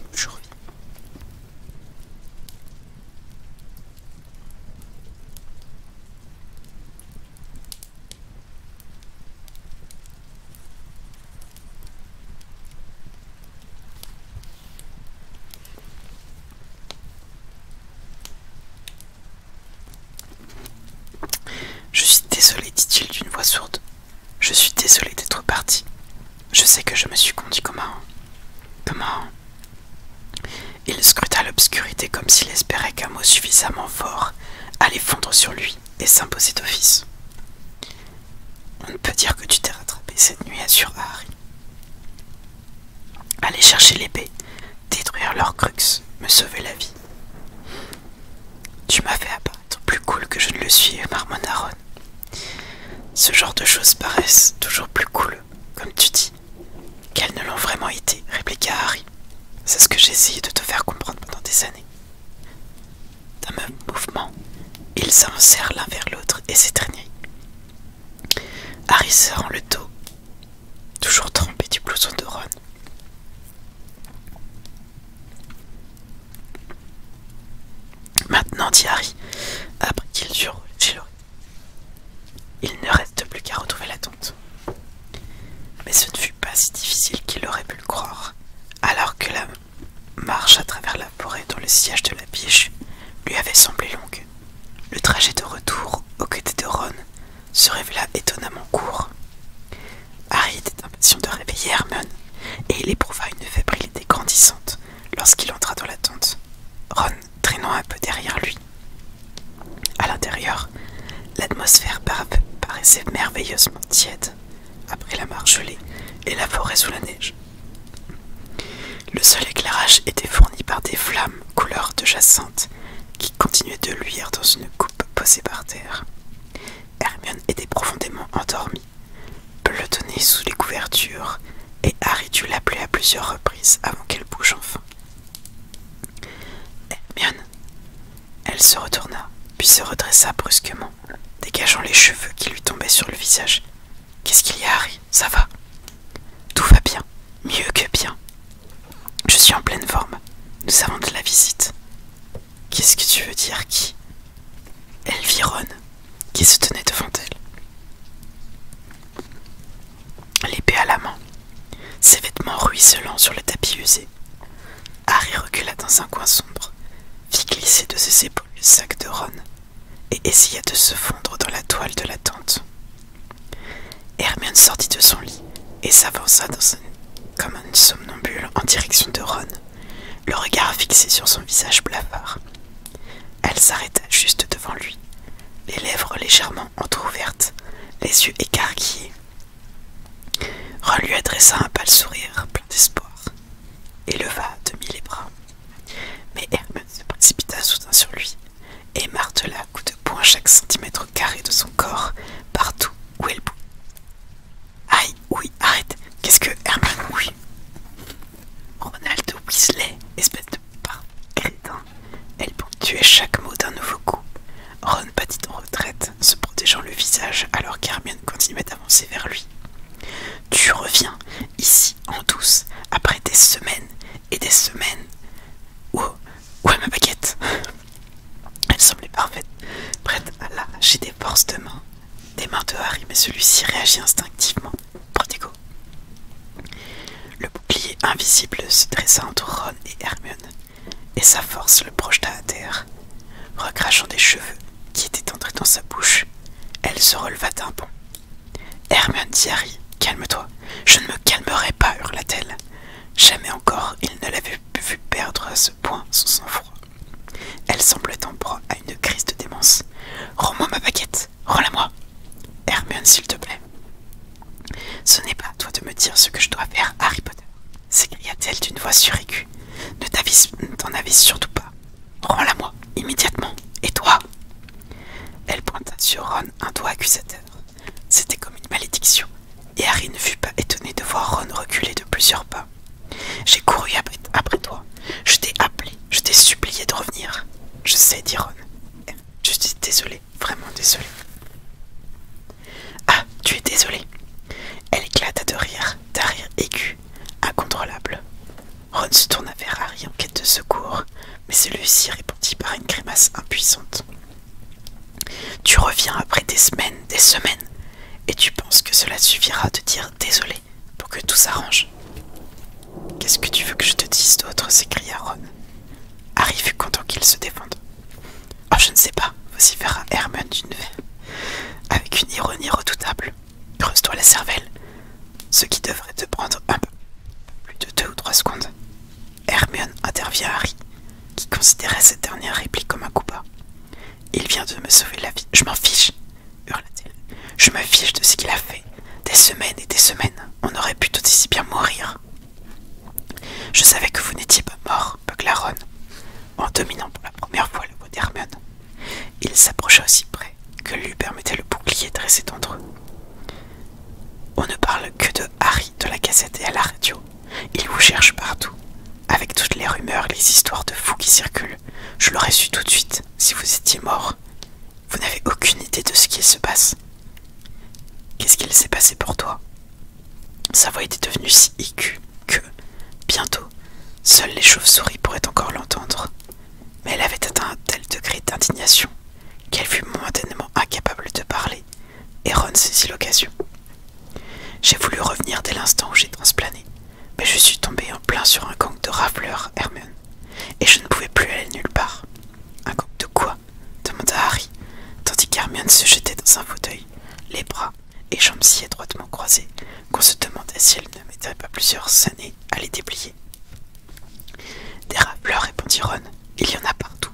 Je suis désolé, dit-il d'une voix sourde. Je suis désolé d'être parti. Je sais que je me suis conduit comme un... Il scruta l'obscurité comme s'il espérait qu'un mot suffisamment fort allait fondre sur lui et s'imposer d'office. On ne peut dire que tu t'es rattrapé cette nuit, assura Harry. Aller chercher l'épée, détruire leur crux, me sauver la vie. Tu m'as fait apparaître plus cool que je ne le suis, marmonna Ron. Ce genre de choses paraissent toujours plus cool, comme tu dis, qu'elles ne l'ont vraiment été, répliqua répliqua Harry. C'est ce que j'ai essayé de te faire comprendre pendant des années. D'un même mouvement, ils s'avancèrent l'un vers l'autre et s'étreignirent. Harry serrant le dos, toujours trempé du blouson de Ron. Maintenant, dit Harry, après qu'ils eurent relâché leur... Il ne reste plus qu'à retrouver la tente. Mais ce ne fut pas si difficile qu'il aurait pu le croire, alors que la marche à travers la forêt dans le sillage de la biche lui avait semblé longue. Le trajet de retour aux côtés de Ron se révéla étonnamment court. Harry était impatient de réveiller Hermione, et il éprouva une fébrilité grandissante lorsqu'il entra dans la tente, Ron traînant un peu derrière lui. À l'intérieur, l'atmosphère paraissait merveilleusement tiède, après la marche gelée et la forêt sous la neige. Le seul éclairage était fourni par des flammes couleur de jacinthe qui continuaient de luire dans une coupe posée par terre. Hermione était profondément endormie, pelotonnée sous les couvertures, et Harry dut l'appeler à plusieurs reprises avant qu'elle bouge enfin. Hermione. Elle se retourna, puis se redressa brusquement, dégageant les cheveux qui lui tombaient sur le visage. « Qu'est-ce qu'il y a, Harry? Ça va? »« Tout va bien, mieux que bien. Je suis en pleine forme. Nous avons de la visite. »« Qu'est-ce que tu veux dire, qui ?» Elle vit Ron, qui se tenait devant elle, l'épée à la main, ses vêtements ruisselants sur le tapis usé. Harry recula dans un coin sombre, fit glisser de ses épaules le sac de Ron et essaya de se fondre dans la toile de la tente. Hermione sortit de son lit et s'avança comme un somnambule en direction de Ron, le regard fixé sur son visage blafard. Elle s'arrêta juste devant lui, les lèvres légèrement entr'ouvertes, les yeux écarquillés. Ron lui adressa un pâle sourire plein d'espoir et leva à demi les bras. Mais Hermione se précipita soudain sur lui et martela à coups de poing chaque centimètre carré de son corps, partout où elle bougeait. Aïe, oui, arrête. Qu'est-ce que Hermione, oui. Ronald Weasley, espèce de crétin. Elle ponctuait chaque mot d'un nouveau coup. Ron battit en retraite, se protégeant le visage alors qu'Hermione continuait d'avancer vers lui. Tu reviens ici en douce après des semaines et des semaines. Où est ma baguette? Elle semblait parfaite, prête à l'arracher des forces de main. Des mains de Harry, mais celui-ci réagit instinctivement. Protego. Le bouclier invisible se dressa entre Ron et Hermione, et sa force le projeta à terre. Recrachant des cheveux qui étaient entrés dans sa bouche, elle se releva d'un bond. Hermione, dit Harry, calme-toi. Je ne me calmerai pas, hurla-t-elle. Jamais encore il ne l'avait vu perdre à ce point son sang-froid. Elle semblait en proie à une crise de démence. Rends-moi ma baguette, rends-la-moi. Hermione, s'il te plaît. Ce n'est pas à toi de me dire ce que je dois faire, Harry Potter, s'écria-t-elle d'une voix suraiguë. Ne t'en avise surtout pas. Rends-la-moi, immédiatement. Et toi? Elle pointa sur Ron un doigt accusateur. C'était comme une malédiction, et Harry ne fut pas étonné de voir Ron reculer de plusieurs pas. J'ai couru après toi. Je t'ai appelé, je t'ai supplié de revenir. Je sais, dit Ron. Je suis désolé, vraiment désolé. Ah, tu es désolé. Elle éclata de rire, d'un rire aigu, incontrôlable. Ron se tourna vers Harry en quête de secours, mais celui-ci répondit par une grimace impuissante. Tu reviens après des semaines, et tu penses que cela suffira de dire désolé pour que tout s'arrange. Qu'est-ce que tu veux que je te dise d'autre? S'écria Ron. Harry fut content qu'il se défende. Oh, je ne sais pas, vociféra Hermione avec une ironie redoutable. Creuse-toi la cervelle, ce qui devrait te prendre un peu plus de 2 ou 3 secondes. Hermione intervient Harry, qui considérait cette dernière réplique comme un coup bas. Il vient de me sauver la vie. Je m'en fiche, hurla-t-elle. Je me fiche de ce qu'il a fait. Des semaines et des semaines. On aurait pu tout aussi bien mourir. Je savais que vous n'étiez pas mort, beugla Ron, en dominant pour la première fois la voix d'Hermione. Il s'approcha aussi près que lui permettait le bouclier dressé entre eux. On ne parle que de Harry de la cassette et à la radio. Il vous cherche partout. Avec toutes les rumeurs, les histoires de fous qui circulent, je l'aurais su tout de suite si vous étiez mort. Vous n'avez aucune idée de ce qu'il se passe. Qu'est-ce qu'il s'est passé pour toi? Sa voix était devenue si aiguë que, bientôt, seules les chauves-souris pourraient encore l'entendre. Mais elle avait atteint un tel degré d'indignation qu'elle fut momentanément incapable de parler, et Ron saisit l'occasion. J'ai voulu revenir dès l'instant où j'ai transplané, mais je suis tombé en plein sur un gang de rafleurs, Hermione, et je ne pouvais plus aller nulle part. Un gang de quoi? Demanda Harry, tandis qu'Hermione se jetait dans un fauteuil, les bras et jambes si étroitement croisées qu'on se demandait si elle ne mettrait pas plusieurs années à les déplier. Des rafleurs, répondit Ron, il y en a partout.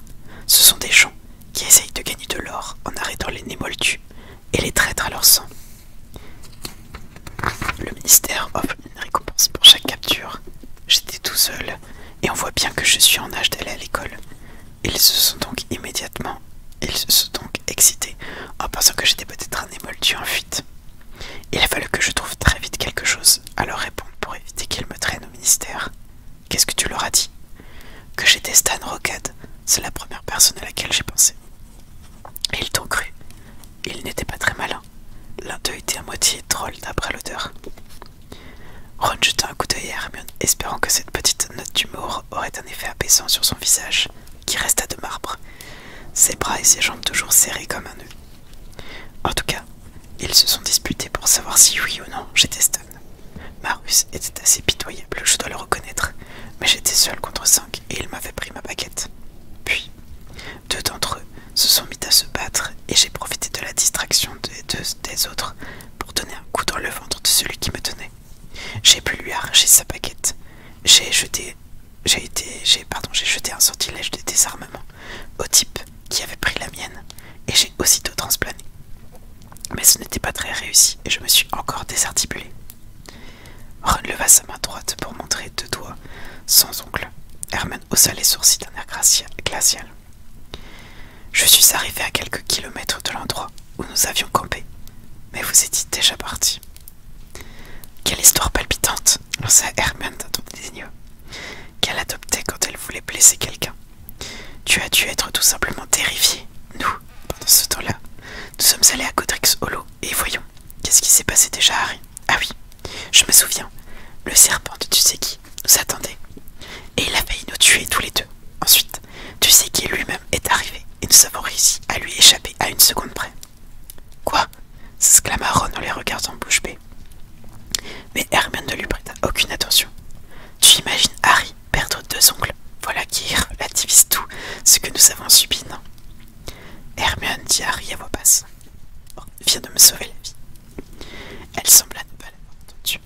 Ce sont des gens qui essayent de gagner de l'or en arrêtant les nez moldus et les traîtres à leur sang. Le ministère offre une récompense pour chaque capture. J'étais tout seul, et on voit bien que je suis en âge d'aller à l'école. Ils se sont donc excités en pensant que j'étais peut-être un émoldu en fuite. Il a fallu que je trouve très vite quelque chose à leur répondre pour éviter qu'ils me traînent au ministère. Qu'est-ce que tu leur as dit? Que j'étais Stan Rocade, c'est la première personne à laquelle j'ai pensé. Et ils t'ont cru. Ils n'étaient pas très malins. L'un d'eux était à moitié troll d'après l'odeur. Ron jeta un coup d'œil à Hermione, espérant que cette petite note d'humour aurait un effet apaisant sur son visage, qui resta de marbre, ses bras et ses jambes toujours serrés comme un nœud. En tout cas, ils se sont disputés pour savoir si oui ou non j'étais Stan. Ma ruse était assez pitoyable, je dois le reconnaître, mais j'étais seul contre 5 et ils m'avaient pris ma baguette. Puis, 2 d'entre eux se sont mis à se battre et j'ai profité de la distraction des autres pour donner un coup dans le ventre de celui qui me tenait. J'ai pu lui arracher sa baguette. J'ai jeté un sortilège de désarmement au type qui avait pris la mienne et j'ai aussitôt transplané. Mais ce n'était pas très réussi et je me suis encore désarticulé. Ron leva sa main droite pour montrer 2 doigts sans ongles. Hermione haussa les sourcils d'un air glacial. Je suis arrivé à quelques kilomètres de l'endroit où nous avions campé, mais vous étiez déjà parti. Quelle histoire palpitante, lança Hermione d'un ton dédaigneux, qu'elle adoptait quand elle voulait blesser quelqu'un. Tu as dû être tout simplement terrifié. Nous, pendant ce temps-là, nous sommes allés à Godric's Hollow et voyons, qu'est-ce qui s'est passé déjà, Harry? Ah oui, je me souviens, le serpent de tu sais qui nous attendait, et il a failli nous tuer tous les deux. Ensuite, tu sais qui lui-même est arrivé, et nous avons réussi à lui échapper à 1 seconde près. Quoi? S'exclama Ron en les regardant bouche bée. Mais Hermione ne lui prêta aucune attention. Tu imagines Harry perdre 2 ongles? Voilà qui relativise tout ce que nous avons subi, non? Hermione dit à Harry à voix basse. Ron vient de me sauver la vie. Elle sembla ne pas l'avoir entendu.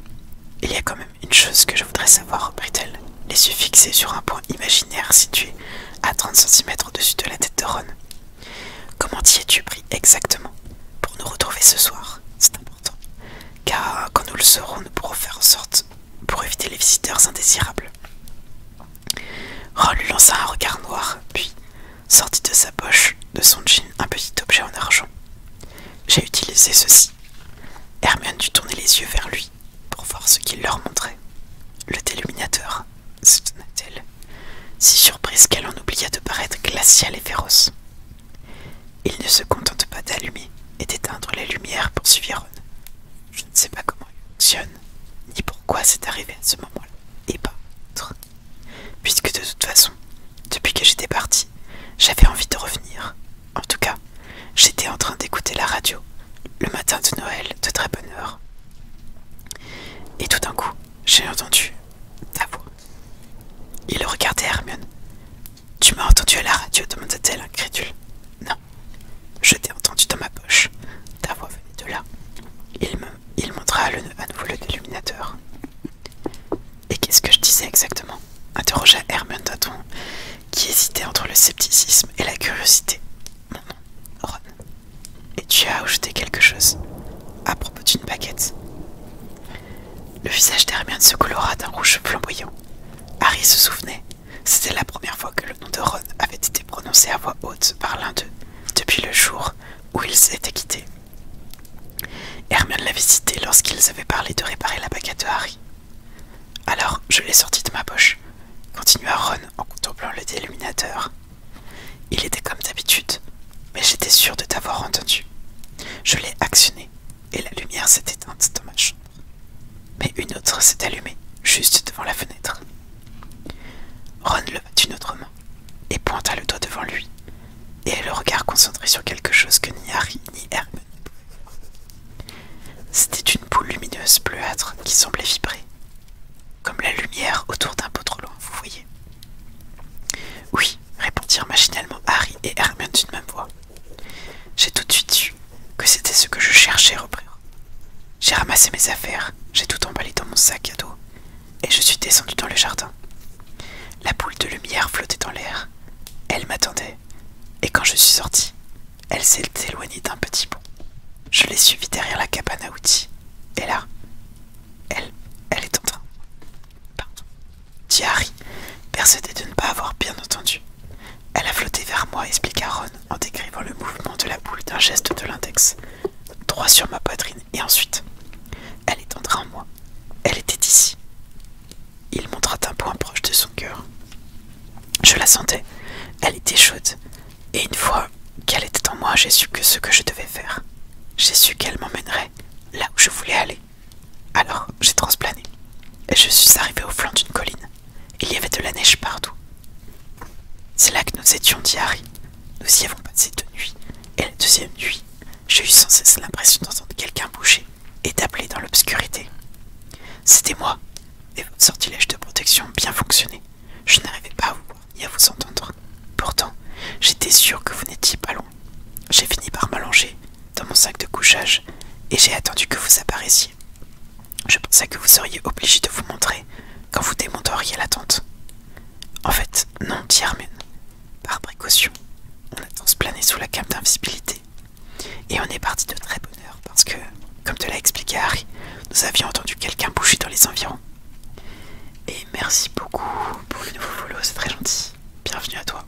Il y a quand même une chose que je voudrais savoir, reprit-elle, les yeux fixés sur un point imaginaire situé à 30 cm au-dessus de la tête de Ron. Comment t'y es-tu pris exactement pour nous retrouver ce soir? C'est important, car quand nous le saurons, nous pourrons faire en sorte pour éviter les visiteurs indésirables. Ron lui lança un regard noir, puis sortit de sa poche de son jean un petit objet en argent. J'ai utilisé ceci. Hermione dut tourner les yeux vers lui pour voir ce qu'il leur montrait. Le déluminateur, soutena-t-elle, si surprise qu'elle en oublia de paraître glaciale et féroce. Il ne se contente pas d'allumer et d'éteindre les lumières, poursuivit Ron. Je ne sais pas comment il fonctionne, ni pourquoi c'est arrivé à ce moment-là, et pas autre. Puisque de toute façon, depuis que j'étais parti, j'avais envie de revenir. En tout cas, j'étais en train d'écouter la radio, le matin de Noël, de très bonne heure. Et tout d'un coup, j'ai entendu ta voix. Il regardait Hermione. Tu m'as entendu à la radio, demanda-t-elle incrédule. Non, je t'ai entendu dans ma poche. Ta voix venait de là. Il montra à nouveau le déluminateur. Et qu'est-ce que je disais exactement? Interrogea Hermione d'un ton qui hésitait entre le scepticisme et la curiosité. Mon nom, Ron. Et tu as ajouté quelque chose à propos d'une baguette. Le visage d'Hermione se colora d'un rouge flamboyant. Harry se souvenait, c'était la première fois que le nom de Ron avait été prononcé à voix haute par l'un d'eux depuis le jour où ils s'étaient quittés. Hermione l'avait cité lorsqu'ils avaient parlé de réparer la baguette de Harry. Alors je l'ai sorti de ma poche, continua Ron en contemplant le déluminateur. Il était comme d'habitude, mais j'étais sûr de t'avoir entendu. Je l'ai actionné, et la lumière s'est éteinte dans ma chambre. Mais une autre s'est allumée, juste devant la fenêtre. Ron leva une autre main, et pointa le doigt devant lui, et le regard concentré sur quelque chose que ni Harry ni Hermione ne pouvaient voir. C'était une boule lumineuse bleuâtre qui semblait vibrer, comme la lumière autour d'un pot trop loin, vous voyez. Oui, répondirent machinalement Harry et Hermione d'une même voix. J'ai tout de suite su que c'était ce que je cherchais, reprit Ron. J'ai ramassé mes affaires, j'ai tout emballé dans mon sac à dos, et je suis descendu dans le jardin. La boule de lumière flottait dans l'air. Elle m'attendait, et quand je suis sorti, elle s'est éloignée d'un petit bond. Je l'ai suivie derrière la cabane à outils, et là, elle est en train. Pardon, dit Harry, persuadé de ne pas avoir bien entendu. Elle a flotté vers moi, expliqua Ron en décrivant le mouvement de la boule d'un geste de l'index, droit sur ma poitrine, et ensuite, elle est entrée en moi. Elle était ici. Il montra d'un point proche de son cœur. Je la sentais, elle était chaude, et une fois qu'elle était en moi, j'ai su que ce que je devais faire. J'ai su qu'elle m'emmènerait là où je voulais aller. Alors, j'ai transplané, et je suis arrivé au flanc d'une colline. Il y avait de la neige partout. C'est là que nous étions, dit Harry. Nous y avons passé 2 nuits, et la deuxième nuit, j'ai eu sans cesse l'impression d'entendre quelqu'un bouger et d'appeler dans l'obscurité. C'était moi, et votre sortilège de protection bien fonctionnait. Je n'arrivais pas à vous voir ni à vous entendre. Pourtant, j'étais sûr que vous n'étiez pas loin. J'ai fini par m'allonger dans mon sac de couchage, et j'ai attendu que vous apparaissiez. Je pensais que vous seriez obligé de vous montrer quand vous démonteriez la tente. En fait, non, dit Hermione. Par précaution, on a tous plané sous la cape d'invisibilité. Et on est parti de très bonne heure parce que, comme te l'a expliqué Harry, nous avions entendu quelqu'un bouger dans les environs. Et merci beaucoup pour le nouveau follow, c'est très gentil. Bienvenue à toi.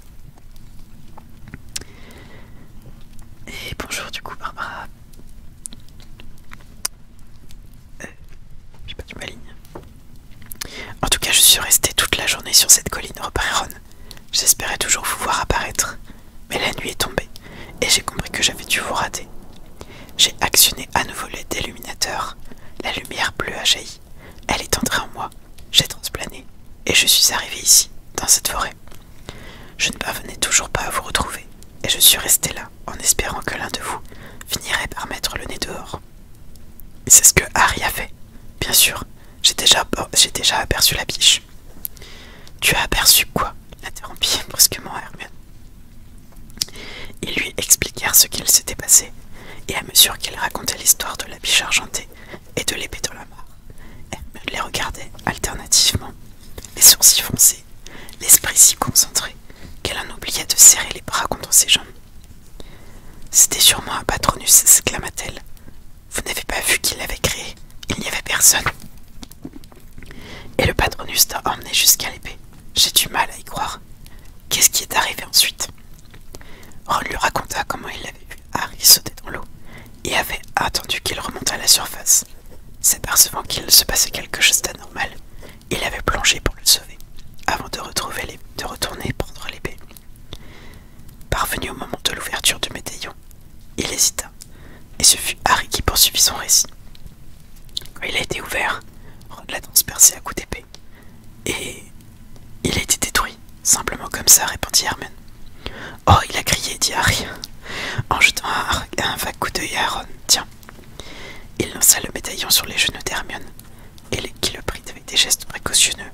Et bonjour du coup Barbara. J'ai pas du ma ligne. En tout cas, je suis resté toute la journée sur cette colline, reprit Ron. J'espérais toujours vous voir apparaître, mais la nuit est tombée, et j'ai compris que j'avais dû vous rater. J'ai actionné à nouveau les déluminateurs. La lumière bleue a jailli. Elle est entrée en moi. J'ai transplané, et je suis arrivé ici, dans cette forêt. Je ne parvenais toujours pas à vous retrouver, et je suis resté là, en espérant que l'un de vous finirait par mettre le nez dehors. Et c'est ce que Harry a fait. Bien sûr, j'ai déjà aperçu la biche. Tu as aperçu quoi? L'interrompit brusquement Hermione. Ils lui expliquèrent ce qu'il s'était passé, et à mesure qu'il racontait l'histoire de la biche argentée et de l'épée dans la mare, Hermione les regardait alternativement, les sourcils foncés, l'esprit si concentré qu'elle en oublia de serrer les bras contre ses jambes. C'était sûrement un patronus, s'exclama-t-elle. Vous n'avez pas vu qui l'avait créé? Il n'y avait personne. Et le patronus t'a emmené jusqu'à l'épée. J'ai du mal à y croire. Qu'est-ce qui est arrivé ensuite? Ron lui raconta comment il avait vu Harry sauter dans l'eau et avait attendu qu'il remonte à la surface. S'apercevant qu'il se passait quelque chose d'anormal, il avait plongé pour le sauver, avant de retourner prendre l'épée. Parvenu au moment de l'ouverture du médaillon, il hésita, et ce fut Harry qui poursuivit son récit. Quand il a été ouvert, Ron l'a transpercé à coups d'épée, et il a été détruit, simplement comme ça, répondit Hermione. Oh, il a crié, dit Harry, en jetant un vague coup d'œil à Ron. Tiens. Il lança le médaillon sur les genoux d'Hermione, qui le prit avec des gestes précautionneux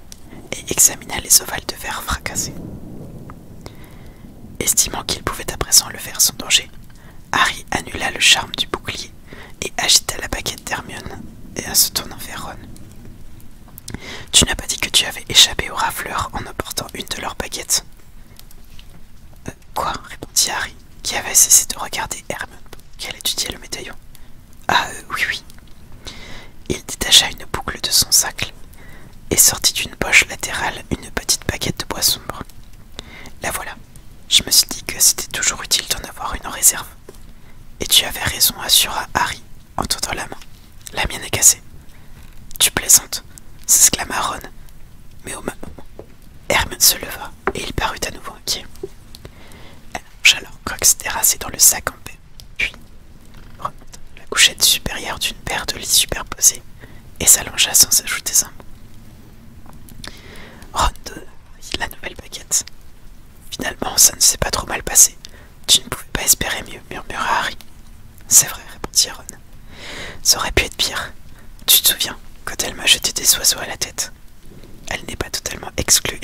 et examina les ovales de verre fracassés. Estimant qu'il pouvait à présent le faire sans danger, Harry annula le charme du bouclier et agita la baguette d'Hermione en se tournant vers Ron. Tu n'as pas dit que tu avais échappé aux rafleurs en emportant une de leurs baguettes? Quoi? Répondit Harry, qui avait cessé de regarder Hermione qu'elle étudiait le médaillon. Ah, oui. Il détacha une boucle de son sac et sortit d'une poche latérale une petite baguette de bois sombre. La voilà. Je me suis dit que c'était toujours utile d'en avoir une en réserve. Et tu avais raison, assura Harry en tendant la main. La mienne est cassée. Tu plaisantes, s'exclama Ron, Mais au même moment, Hermione se leva et il parut à nouveau inquiet. Elle allongea alors Cox terrassé dans le sac en paix, puis remonta la couchette supérieure d'une paire de lits superposés et s'allongea sans ajouter un mot. Ron donna la nouvelle baguette. Finalement, ça ne s'est pas trop mal passé. Tu ne pouvais pas espérer mieux, murmura Harry. C'est vrai, répondit Ron. Ça aurait pu être pire. Tu te souviens, quand elle m'a jeté des oiseaux à la tête? Elle n'est pas totalement exclue.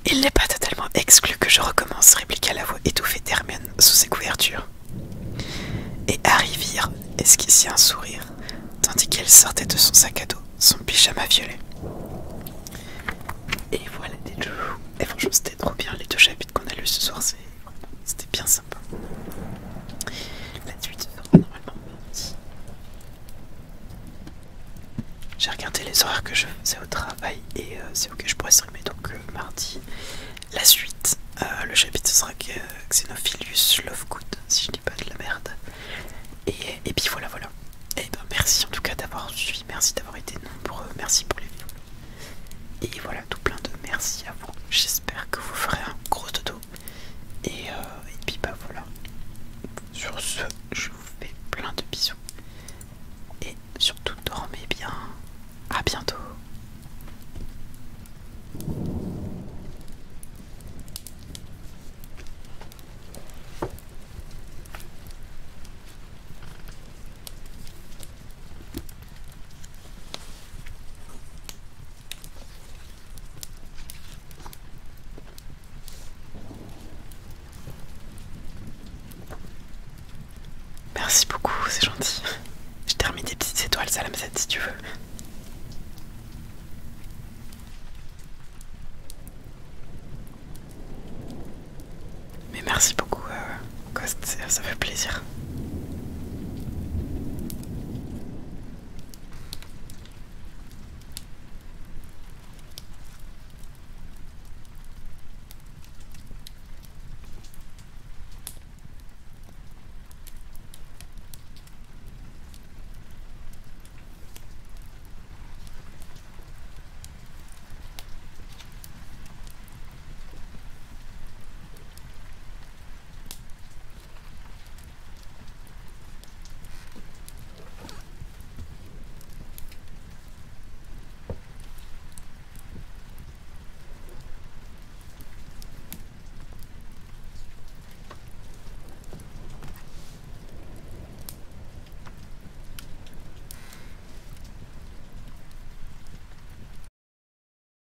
Il n'est pas totalement exclu que je recommence, répliqua la voix étouffée d'Hermione sous ses couvertures. Et Harry vit Ron esquisser un sourire, tandis qu'elle sortait de son sac à dos son pyjama violet. Et voilà des jeux. Et franchement, c'était trop bien les 2 chapitres qu'on a lus ce soir, c'était bien sympa. La suite sera normalement mardi. J'ai regardé les horaires que je faisais au travail et c'est ok, je pourrais streamer donc mardi. La suite, le chapitre sera Xenophilius Lovegood, si je dis pas de la merde. Et puis voilà. Et ben merci en tout cas d'avoir suivi, merci d'avoir été nombreux, merci pour les vidéos. Et voilà, tout plein de merci à vous. J'espère que vous ferez un gros dodo. Et puis bah voilà. Sur ce, je vous fais plein de bisous. Et surtout dormez bien. À bientôt. Merci beaucoup, c'est gentil. Je t'ai remis des petites étoiles, ça la me si tu veux. Mais merci beaucoup, Cost, ça fait plaisir.